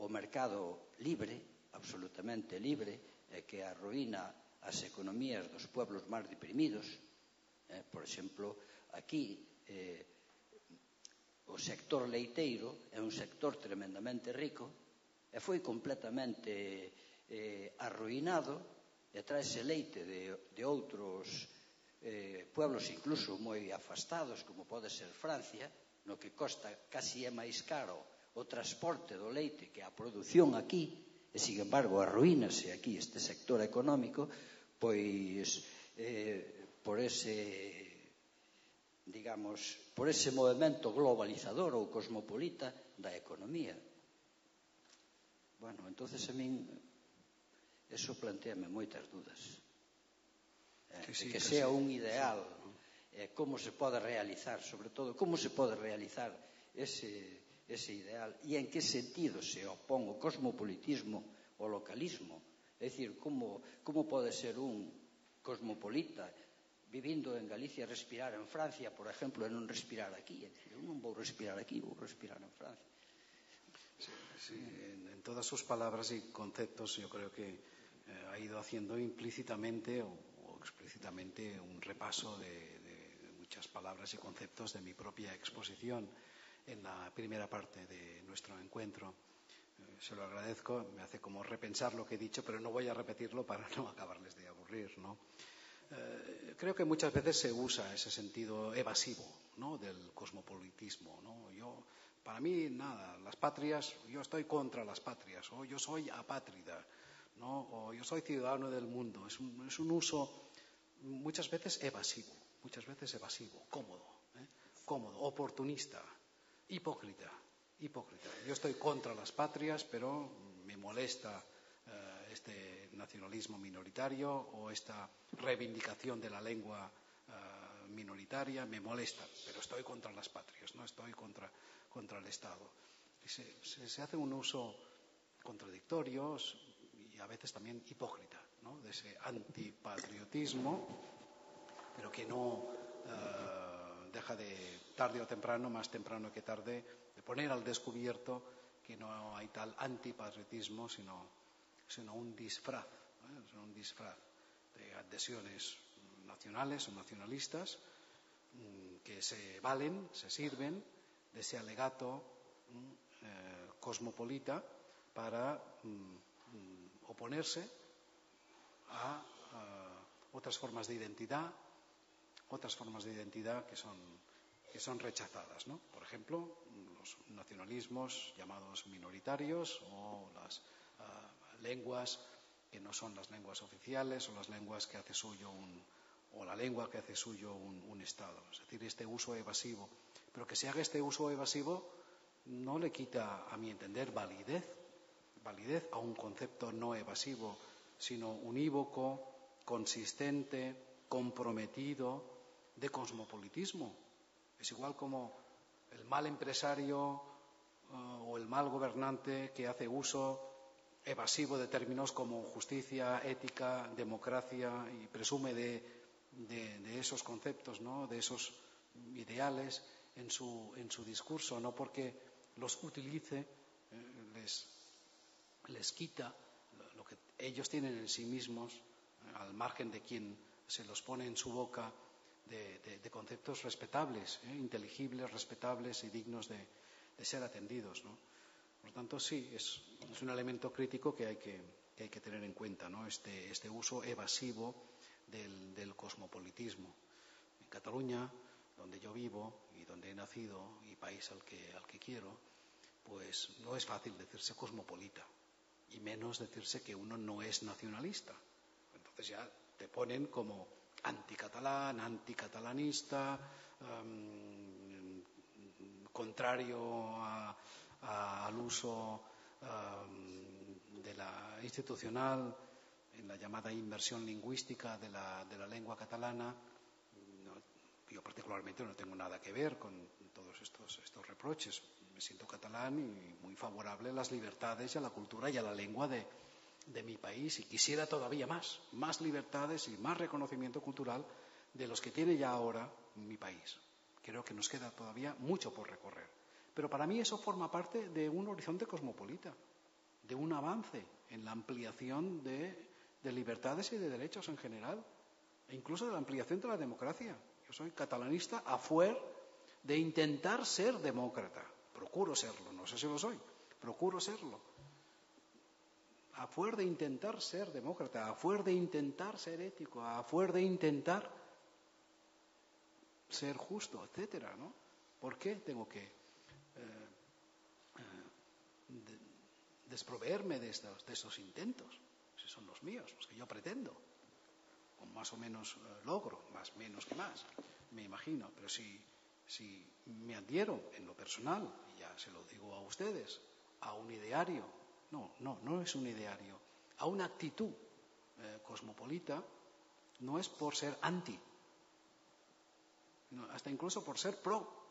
o mercado libre, absolutamente libre, que arruína as economías dos pueblos máis deprimidos. Por exemplo, aquí o sector leiteiro é un sector tremendamente rico e foi completamente arruinado, e traese leite de outros pueblos incluso moi afastados, como pode ser Francia, no que costa casi é máis caro o transporte do leite que a produción aquí, e, sin embargo, arruínase aquí este sector económico, pois por ese movimento globalizador ou cosmopolita da economía. Bueno, entonces a min eso planteame moitas dudas. Que sea un ideal, como se pode realizar, sobre todo, como se pode realizar ese ideal, e en que sentido se opón o cosmopolitismo ao localismo. É dicir, como pode ser un cosmopolita vivindo en Galicia e respirar en Francia, por exemplo, e non respirar aquí? É dicir, eu non vou respirar aquí, vou respirar en Francia. Sí, en todas sus palabras y conceptos yo creo que ha ido haciendo implícitamente o explícitamente un repaso de muchas palabras y conceptos de mi propia exposición en la primera parte de nuestro encuentro. Se lo agradezco, me hace como repensar lo que he dicho, pero no voy a repetirlo para no acabarles de aburrir, ¿no? Creo que muchas veces se usa ese sentido evasivo, ¿no?, del cosmopolitismo, ¿no? Para mí, nada, las patrias, yo estoy contra las patrias, o yo soy apátrida, ¿no?, o yo soy ciudadano del mundo. Es un uso muchas veces evasivo, cómodo, oportunista, hipócrita. Yo estoy contra las patrias, pero me molesta este nacionalismo minoritario o esta reivindicación de la lengua minoritaria, me molesta, pero estoy contra las patrias, no estoy contra el Estado. Y se hace un uso contradictorio y a veces también hipócrita, ¿no?, de ese antipatriotismo, pero que no deja de, tarde o temprano, más temprano que tarde, de poner al descubierto que no hay tal antipatriotismo, sino un disfraz, un disfraz de adhesiones nacionales o nacionalistas que se valen, se sirven de ese alegato cosmopolita para oponerse a otras formas de identidad que son rechazadas, ¿no? Por ejemplo, los nacionalismos llamados minoritarios o las lenguas que no son las lenguas oficiales o las lenguas que hace suyo la lengua que hace suyo un Estado. Es decir, este uso evasivo. Pero que se haga este uso evasivo no le quita, a mi entender, validez a un concepto no evasivo, sino unívoco, consistente, comprometido, de cosmopolitismo. Es igual como el mal empresario o el mal gobernante que hace uso evasivo de términos como justicia, ética, democracia, y presume de esos conceptos, ¿no?, de esos ideales en su discurso, no porque los utilice les quita lo que ellos tienen en sí mismos, al margen de quien se los pone en su boca, de conceptos respetables, inteligibles, respetables y dignos de ser atendidos, ¿no? Por lo tanto, sí, es un elemento crítico que hay que tener en cuenta, ¿no?, este uso evasivo del cosmopolitismo. En Cataluña, donde yo vivo y donde he nacido, y país al que quiero, pues no es fácil decirse cosmopolita, y menos decirse que uno no es nacionalista. Entonces ya te ponen como anticatalán, anticatalanista, contrario al uso de la institucional en la llamada inmersión lingüística de la lengua catalana. Yo particularmente no tengo nada que ver con todos estos reproches. Me siento catalán y muy favorable a las libertades y a la cultura y a la lengua de mi país, y quisiera todavía más libertades y más reconocimiento cultural de los que tiene ya ahora mi país. Creo que nos queda todavía mucho por recorrer. Pero para mí eso forma parte de un horizonte cosmopolita, de un avance en la ampliación de libertades y de derechos en general, e incluso de la ampliación de la democracia. Yo soy catalanista a fuer de intentar ser demócrata. Procuro serlo, no sé si lo soy, procuro serlo. A fuer de intentar ser demócrata, a fuer de intentar ser ético, a fuer de intentar ser justo, etcétera, ¿no? ¿Por qué tengo que desproveerme de estos intentos? Si son los míos, los que yo pretendo, con más o menos logro, más menos que más, me imagino. Pero si me adhiero en lo personal, y ya se lo digo a ustedes, a un ideario, no es un ideario, a una actitud cosmopolita, no es por ser anti, hasta incluso por ser pro.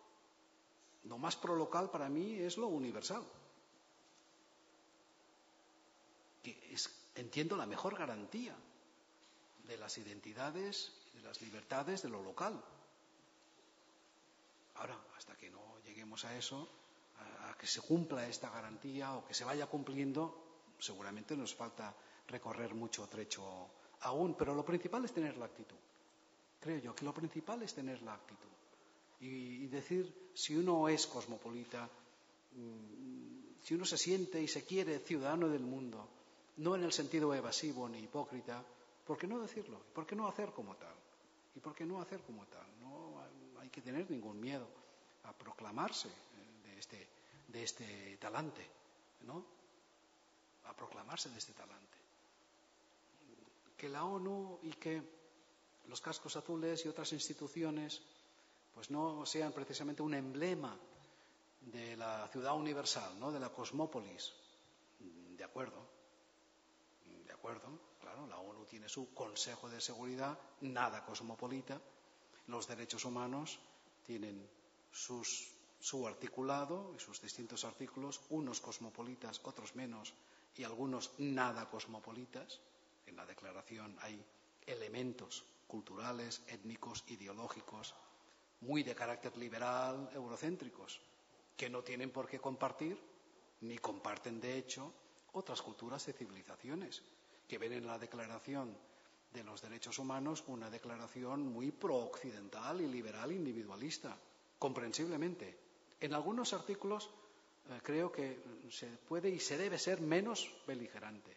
Lo más pro local para mí es lo universal, que entiendo, la mejor garantía de las identidades, de las libertades, de lo local. Ahora, hasta que no lleguemos a eso, a que se cumpla esta garantía o que se vaya cumpliendo, seguramente nos falta recorrer mucho trecho aún, pero lo principal es tener la actitud creo yo, que lo principal es tener la actitud y decir si uno es cosmopolita, si uno se siente y se quiere ciudadano del mundo, no en el sentido evasivo ni hipócrita, ¿por qué no decirlo? ¿Por qué no hacer como tal? ¿Y por qué no hacer como tal? No hay que tener ningún miedo a proclamarse de este talante, ¿no? A proclamarse de este talante. Que la ONU y que los cascos azules y otras instituciones pues no sean precisamente un emblema de la ciudad universal, ¿no? De la cosmópolis. De acuerdo, claro, la ONU tiene su Consejo de Seguridad, nada cosmopolita. Los derechos humanos tienen su articulado y sus distintos artículos, unos cosmopolitas, otros menos, y algunos nada cosmopolitas. En la declaración hay elementos culturales, étnicos, ideológicos, muy de carácter liberal, eurocéntricos, que no tienen por qué compartir, ni comparten de hecho, otras culturas y civilizaciones, que ven en la Declaración de los Derechos Humanos una declaración muy pro-occidental y liberal individualista, comprensiblemente. En algunos artículos creo que se puede y se debe ser menos beligerante,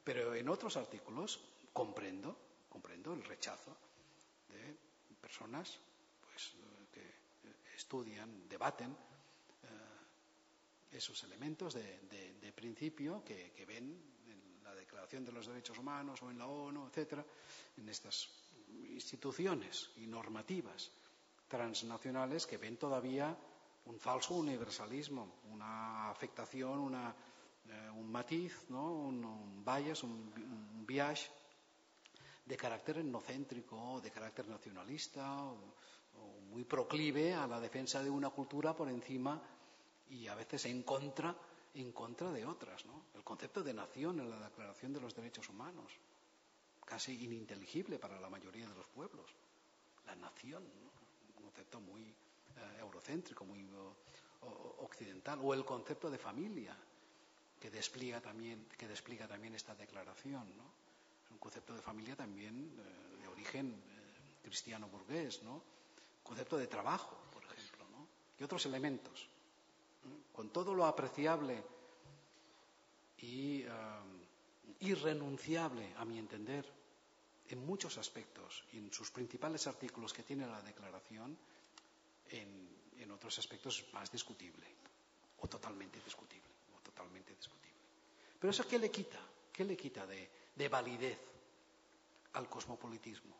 pero en otros artículos comprendo el rechazo de personas pues, que estudian, debaten esos elementos de principio que ven en la Declaración de los Derechos Humanos o en la ONU, etcétera, en estas instituciones y normativas transnacionales que ven todavía un falso universalismo, una afectación, un matiz, ¿no? un bias, un bias de carácter etnocéntrico, de carácter nacionalista, o muy proclive a la defensa de una cultura por encima y a veces en contra de otras, ¿no? El concepto de nación en la Declaración de los Derechos Humanos, casi ininteligible para la mayoría de los pueblos. La nación, ¿no? Un concepto muy eurocéntrico, muy occidental. O el concepto de familia, que despliega también esta declaración, ¿no? Es un concepto de familia también de origen cristiano burgués, ¿no? Concepto de trabajo, por ejemplo, ¿no? Y otros elementos. Con todo lo apreciable y irrenunciable, a mi entender, en muchos aspectos, y en sus principales artículos que tiene la Declaración, en otros aspectos más discutible, o totalmente discutible. Pero eso ¿qué le quita? ¿Qué le quita de validez al cosmopolitismo?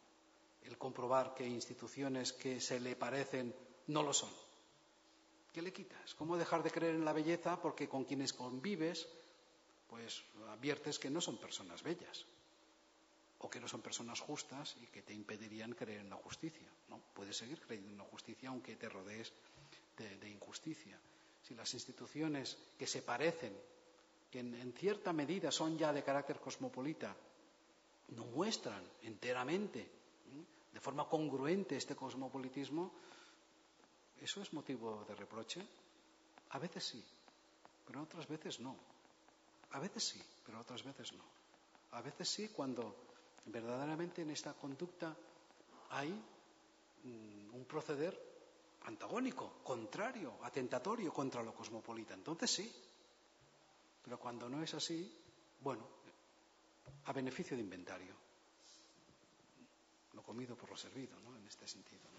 El comprobar que instituciones que se le parecen no lo son. ¿Qué le quita? Es como dejar de creer en la belleza porque con quienes convives, pues adviertes que no son personas bellas o que no son personas justas y que te impedirían creer en la justicia, ¿no? Puedes seguir creyendo en la justicia aunque te rodees de injusticia. Si las instituciones que se parecen, que en cierta medida son ya de carácter cosmopolita, no muestran enteramente, de forma congruente este cosmopolitismo, ¿eso es motivo de reproche? A veces sí, pero otras veces no. A veces sí, pero otras veces no. A veces sí cuando verdaderamente en esta conducta hay un proceder antagónico, contrario, atentatorio contra lo cosmopolita. Entonces sí. Pero cuando no es así, bueno, a beneficio de inventario. Lo comido por lo servido, ¿no? En este sentido, ¿no?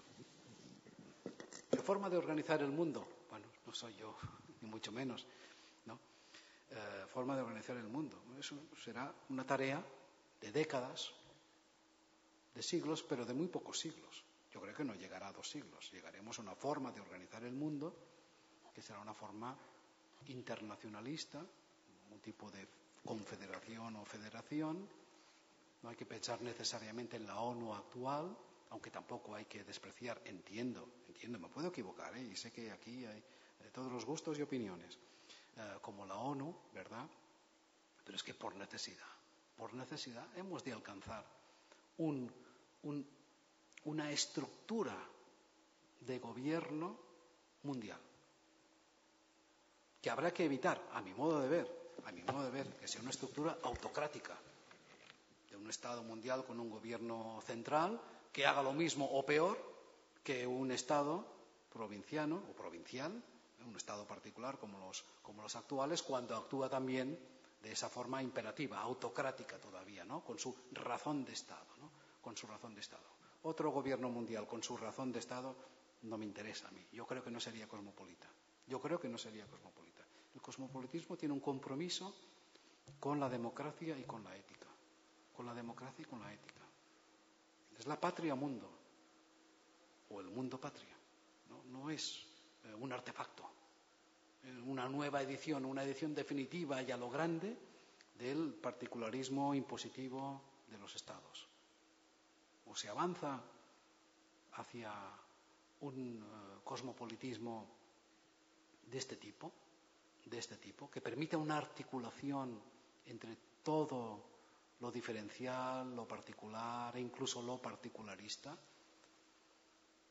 La forma de organizar el mundo, bueno, no soy yo, ni mucho menos, ¿no? Forma de organizar el mundo. Eso será una tarea de décadas, de siglos, pero de muy pocos siglos. Yo creo que no llegará a 2 siglos. Llegaremos a una forma de organizar el mundo que será una forma internacionalista, un tipo de confederación o federación. No hay que pensar necesariamente en la ONU actual, aunque tampoco hay que despreciar, entiendo, me puedo equivocar, y sé que aquí hay todos los gustos y opiniones, como la ONU, ¿verdad? Pero es que por necesidad hemos de alcanzar una estructura de gobierno mundial que habrá que evitar, a mi modo de ver, que sea una estructura autocrática de un Estado mundial con un gobierno central, que haga lo mismo o peor que un Estado provinciano o provincial, un Estado particular como los actuales, cuando actúa también de esa forma imperativa, autocrática todavía, ¿no? Con su razón de Estado, ¿no? Con su razón de Estado. Otro gobierno mundial con su razón de Estado no me interesa a mí. Yo creo que no sería cosmopolita. El cosmopolitismo tiene un compromiso con la democracia y con la ética. Es la patria mundo, o el mundo patria. No es un artefacto, una nueva edición, una edición definitiva y a lo grande del particularismo impositivo de los Estados. O se avanza hacia un cosmopolitismo de este tipo, que permita una articulación entre todo lo diferencial, lo particular e incluso lo particularista,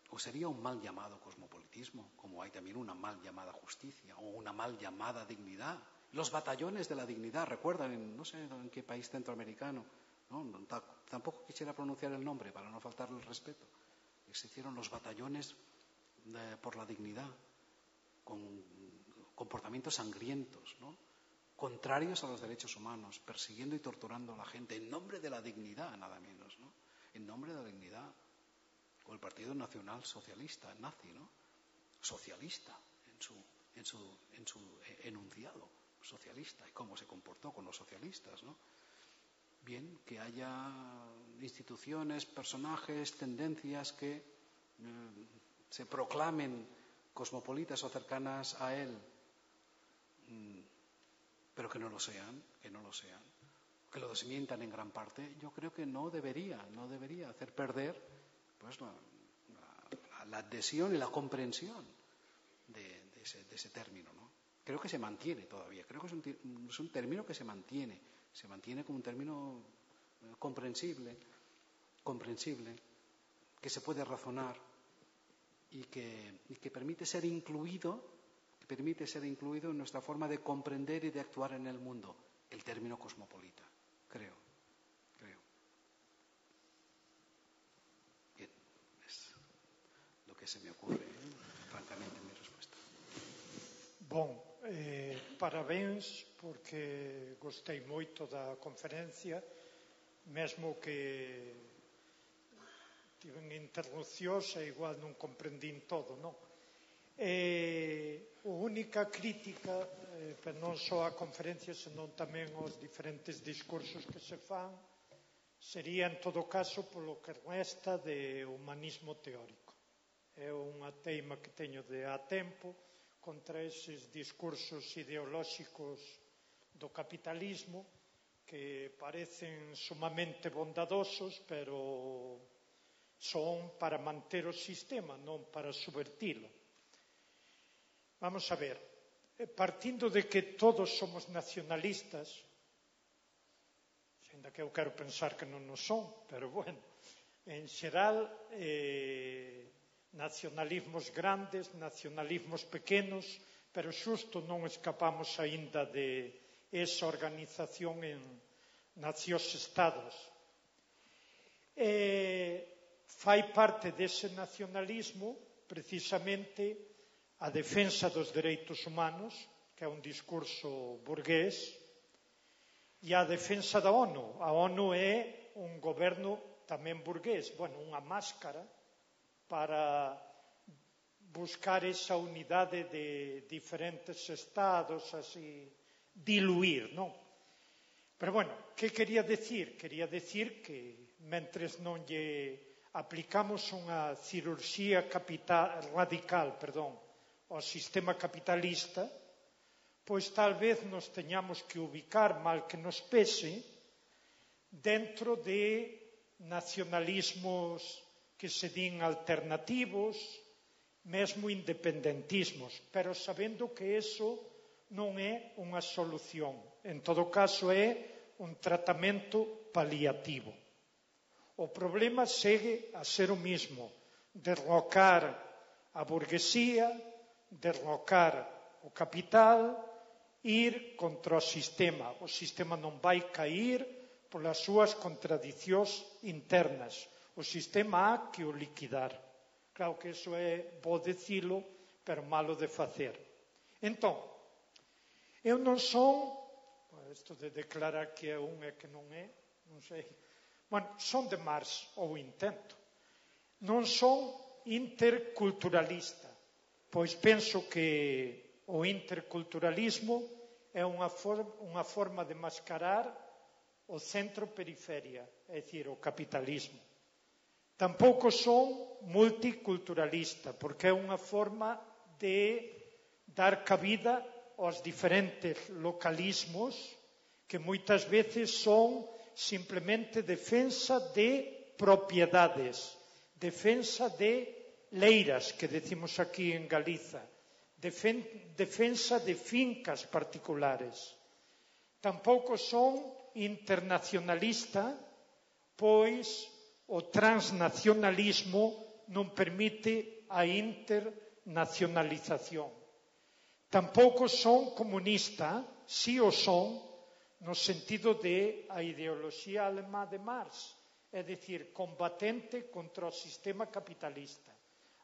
o sería un mal llamado cosmopolitismo, como hay también una mal llamada justicia o una mal llamada dignidad. Los batallones de la dignidad, recuerdan, no sé en qué país centroamericano, ¿no? Tampoco quisiera pronunciar el nombre para no faltarle el respeto. Se hicieron los batallones por la dignidad, con comportamientos sangrientos, ¿no? Contrarios a los derechos humanos, persiguiendo y torturando a la gente en nombre de la dignidad, nada menos, ¿no? En nombre de la dignidad. O el Partido Nacional Socialista, nazi, ¿no? Socialista en su enunciado, socialista, y cómo se comportó con los socialistas, ¿no? Bien, que haya instituciones, personajes, tendencias que se proclamen cosmopolitas o cercanas a él, pero que no lo sean, que lo desmientan en gran parte. Yo creo que no debería hacer perder pues la adhesión y la comprensión de ese término, ¿no? Creo que se mantiene todavía, creo que es un término que se mantiene como un término comprensible, que se puede razonar y que permite ser incluido en nuestra forma de comprender y de actuar en el mundo, el término cosmopolita, creo. Bien, es lo que se me ocurre, francamente, en mi respuesta. Bon, parabéns, porque gostei moito da conferencia, mesmo que tiven interrupcións e igual non comprendín todo, non? A única crítica, pero non só a conferencia, senón tamén os diferentes discursos que se fan, sería en todo caso polo que resta de humanismo teórico. É unha teima que teño de há tempo contra eses discursos ideolóxicos do capitalismo que parecen sumamente bondadosos, pero son para manter o sistema, non para subvertilo. Vamos a ver, partindo de que todos somos nacionalistas, ainda que eu quero pensar que non nos son, pero bueno, en xeral, nacionalismos grandes, nacionalismos pequenos, pero xusto non escapamos aínda de esa organización en nacións-estados. Fai parte dese nacionalismo precisamente a defensa dos dereitos humanos, que é un discurso burgués, e a defensa da ONU. A ONU é un goberno tamén burgués, unha máscara para buscar esa unidade de diferentes estados, así, diluir, non? Pero, que quería decir? Quería decir que, mentres non lle aplicamos unha cirurxía radical, ao sistema capitalista, pois tal vez nos teñamos que ubicar, mal que nos pese, dentro de nacionalismos que se din alternativos, mesmo independentismos, pero sabendo que eso non é unha solución. En todo caso, é un tratamento paliativo. O problema segue a ser o mismo: derrocar a burguesía, derrocar o capital, ir contra o sistema. O sistema non vai cair polas súas contradicións internas. O sistema há que o liquidar. Claro que iso é bo dicilo, pero malo de facer. Entón, eu non son, isto de declarar que é un e que non é, non sei, bueno, son de Marx, ou intento. Non son interculturalista, pois penso que o interculturalismo é unha forma de mascarar o centro-periferia, é dicir, o capitalismo. Tampouco son multiculturalista, porque é unha forma de dar cabida aos diferentes localismos que moitas veces son simplemente defensa de propiedades, defensa de leiras, que decimos aquí en Galiza, defensa de fincas particulares. Tampouco son internacionalista, pois o transnacionalismo non permite a internacionalización. Tampouco son comunista, si o son, no sentido de a ideoloxía alemá de Marx, é dicir, combatente contra o sistema capitalista.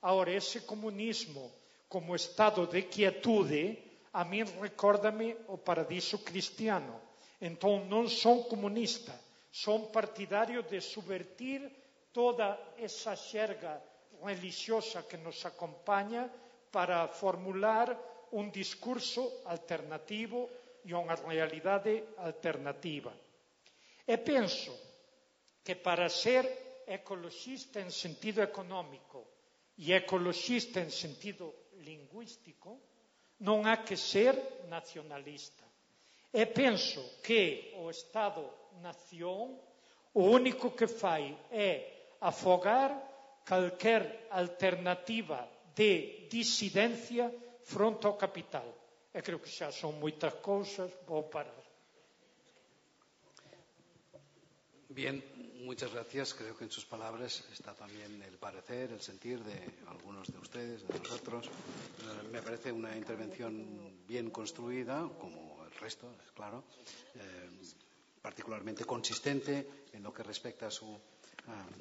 Ahora, ese comunismo como estado de quietude, a min recórdame o paradiso cristiano. Entón, non son comunista, son partidario de subvertir toda esa xerga religiosa que nos acompaña para formular un discurso alternativo e unha realidade alternativa. E penso que para ser ecoloxista en sentido económico e ecoloxista en sentido lingüístico, non há que ser nacionalista. E penso que o Estado-nación o único que fai é afogar calquer alternativa de disidencia fronte ao capital. E creo que xa son moitas cousas, vou parar. Bien, muchas gracias. Creo que en sus palabras está también el parecer, el sentir de algunos de ustedes, de nosotros. Me parece una intervención bien construida, como el resto, es claro, particularmente consistente en lo que respecta a su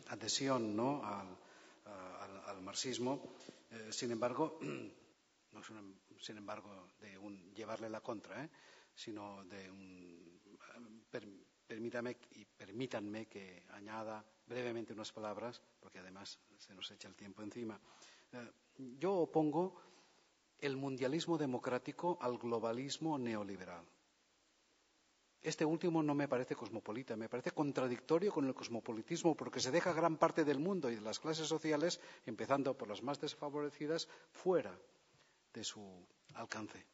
adhesión, ¿no?, al marxismo. Sin embargo, no sin embargo de llevarle la contra, sino de permítanme que añada brevemente unas palabras, porque además se nos echa el tiempo encima. Yo opongo el mundialismo democrático al globalismo neoliberal. Este último no me parece cosmopolita, me parece contradictorio con el cosmopolitismo, porque se deja gran parte del mundo y de las clases sociales, empezando por las más desfavorecidas, fuera de su alcance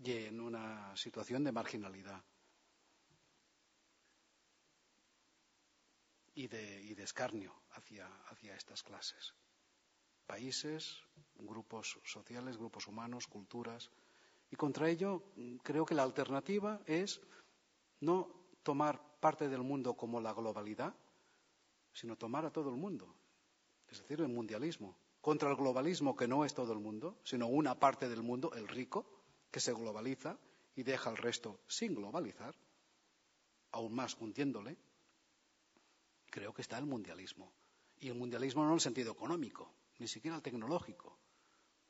y en una situación de marginalidad y de escarnio hacia estas clases. Países, grupos sociales, grupos humanos, culturas. Y contra ello creo que la alternativa es no tomar parte del mundo como la globalidad, sino tomar a todo el mundo, es decir, el mundialismo. Contra el globalismo, que no es todo el mundo, sino una parte del mundo, el rico, que se globaliza y deja al resto sin globalizar, aún más hundiéndole. Creo que está el mundialismo. Y el mundialismo no en el sentido económico, ni siquiera el tecnológico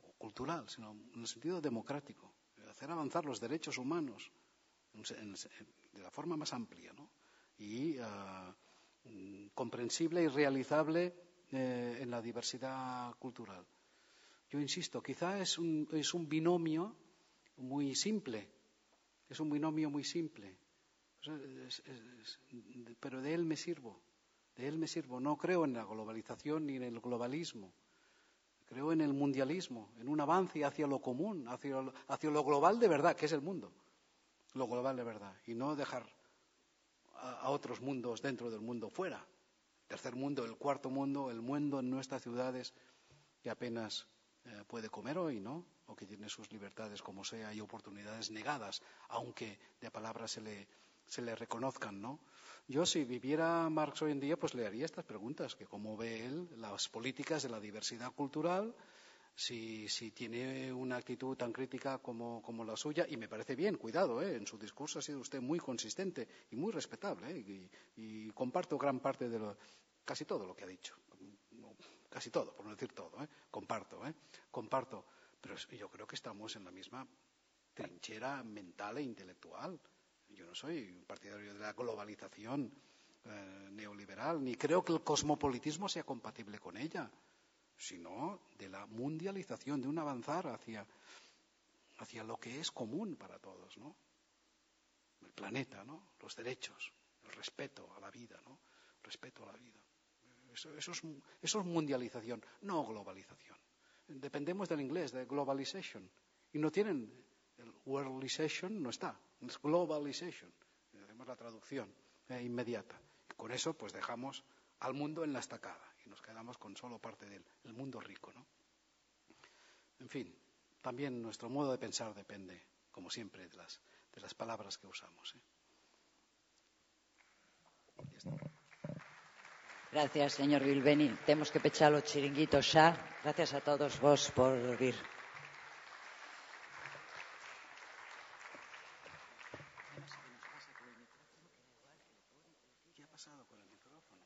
o cultural, sino en el sentido democrático. Hacer avanzar los derechos humanos de la forma más amplia, ¿no?, y comprensible y realizable en la diversidad cultural. Yo insisto, quizá es un binomio muy simple, pero de él me sirvo. No creo en la globalización ni en el globalismo. Creo en el mundialismo, en un avance hacia lo común, hacia lo global de verdad, que es el mundo. Lo global de verdad. Y no dejar a otros mundos dentro del mundo fuera. El tercer mundo, el cuarto mundo, el mundo en nuestras ciudades que apenas puede comer hoy, ¿no?, o que tiene sus libertades como sea y oportunidades negadas, aunque de palabras se le reconozcan, ¿no? Yo, si viviera Marx hoy en día, pues le haría estas preguntas, que cómo ve él las políticas de la diversidad cultural, si tiene una actitud tan crítica como la suya, y me parece bien, cuidado, en su discurso ha sido usted muy consistente y muy respetable, y comparto gran parte de casi todo lo que ha dicho. Casi todo, por no decir todo. Comparto. Pero yo creo que estamos en la misma trinchera mental e intelectual. Yo no soy un partidario de la globalización neoliberal, ni creo que el cosmopolitismo sea compatible con ella, sino de la mundialización, de un avanzar hacia lo que es común para todos, ¿no? El planeta, ¿no? Los derechos, el respeto a la vida, ¿no? Respeto a la vida. Eso es mundialización, no globalización. Dependemos del inglés, de globalization, y no tienen el worldization, no está, es globalization. Hacemos la traducción inmediata. Con eso pues dejamos al mundo en la estacada y nos quedamos con solo parte del mundo rico, ¿no? En fin, también nuestro modo de pensar depende, como siempre, de las palabras que usamos. Gracias, señor Bilbeni. Temos que pechar o chiringuito xa. Gracias a todos vos por vir. ¿Qué ha pasado con el micrófono?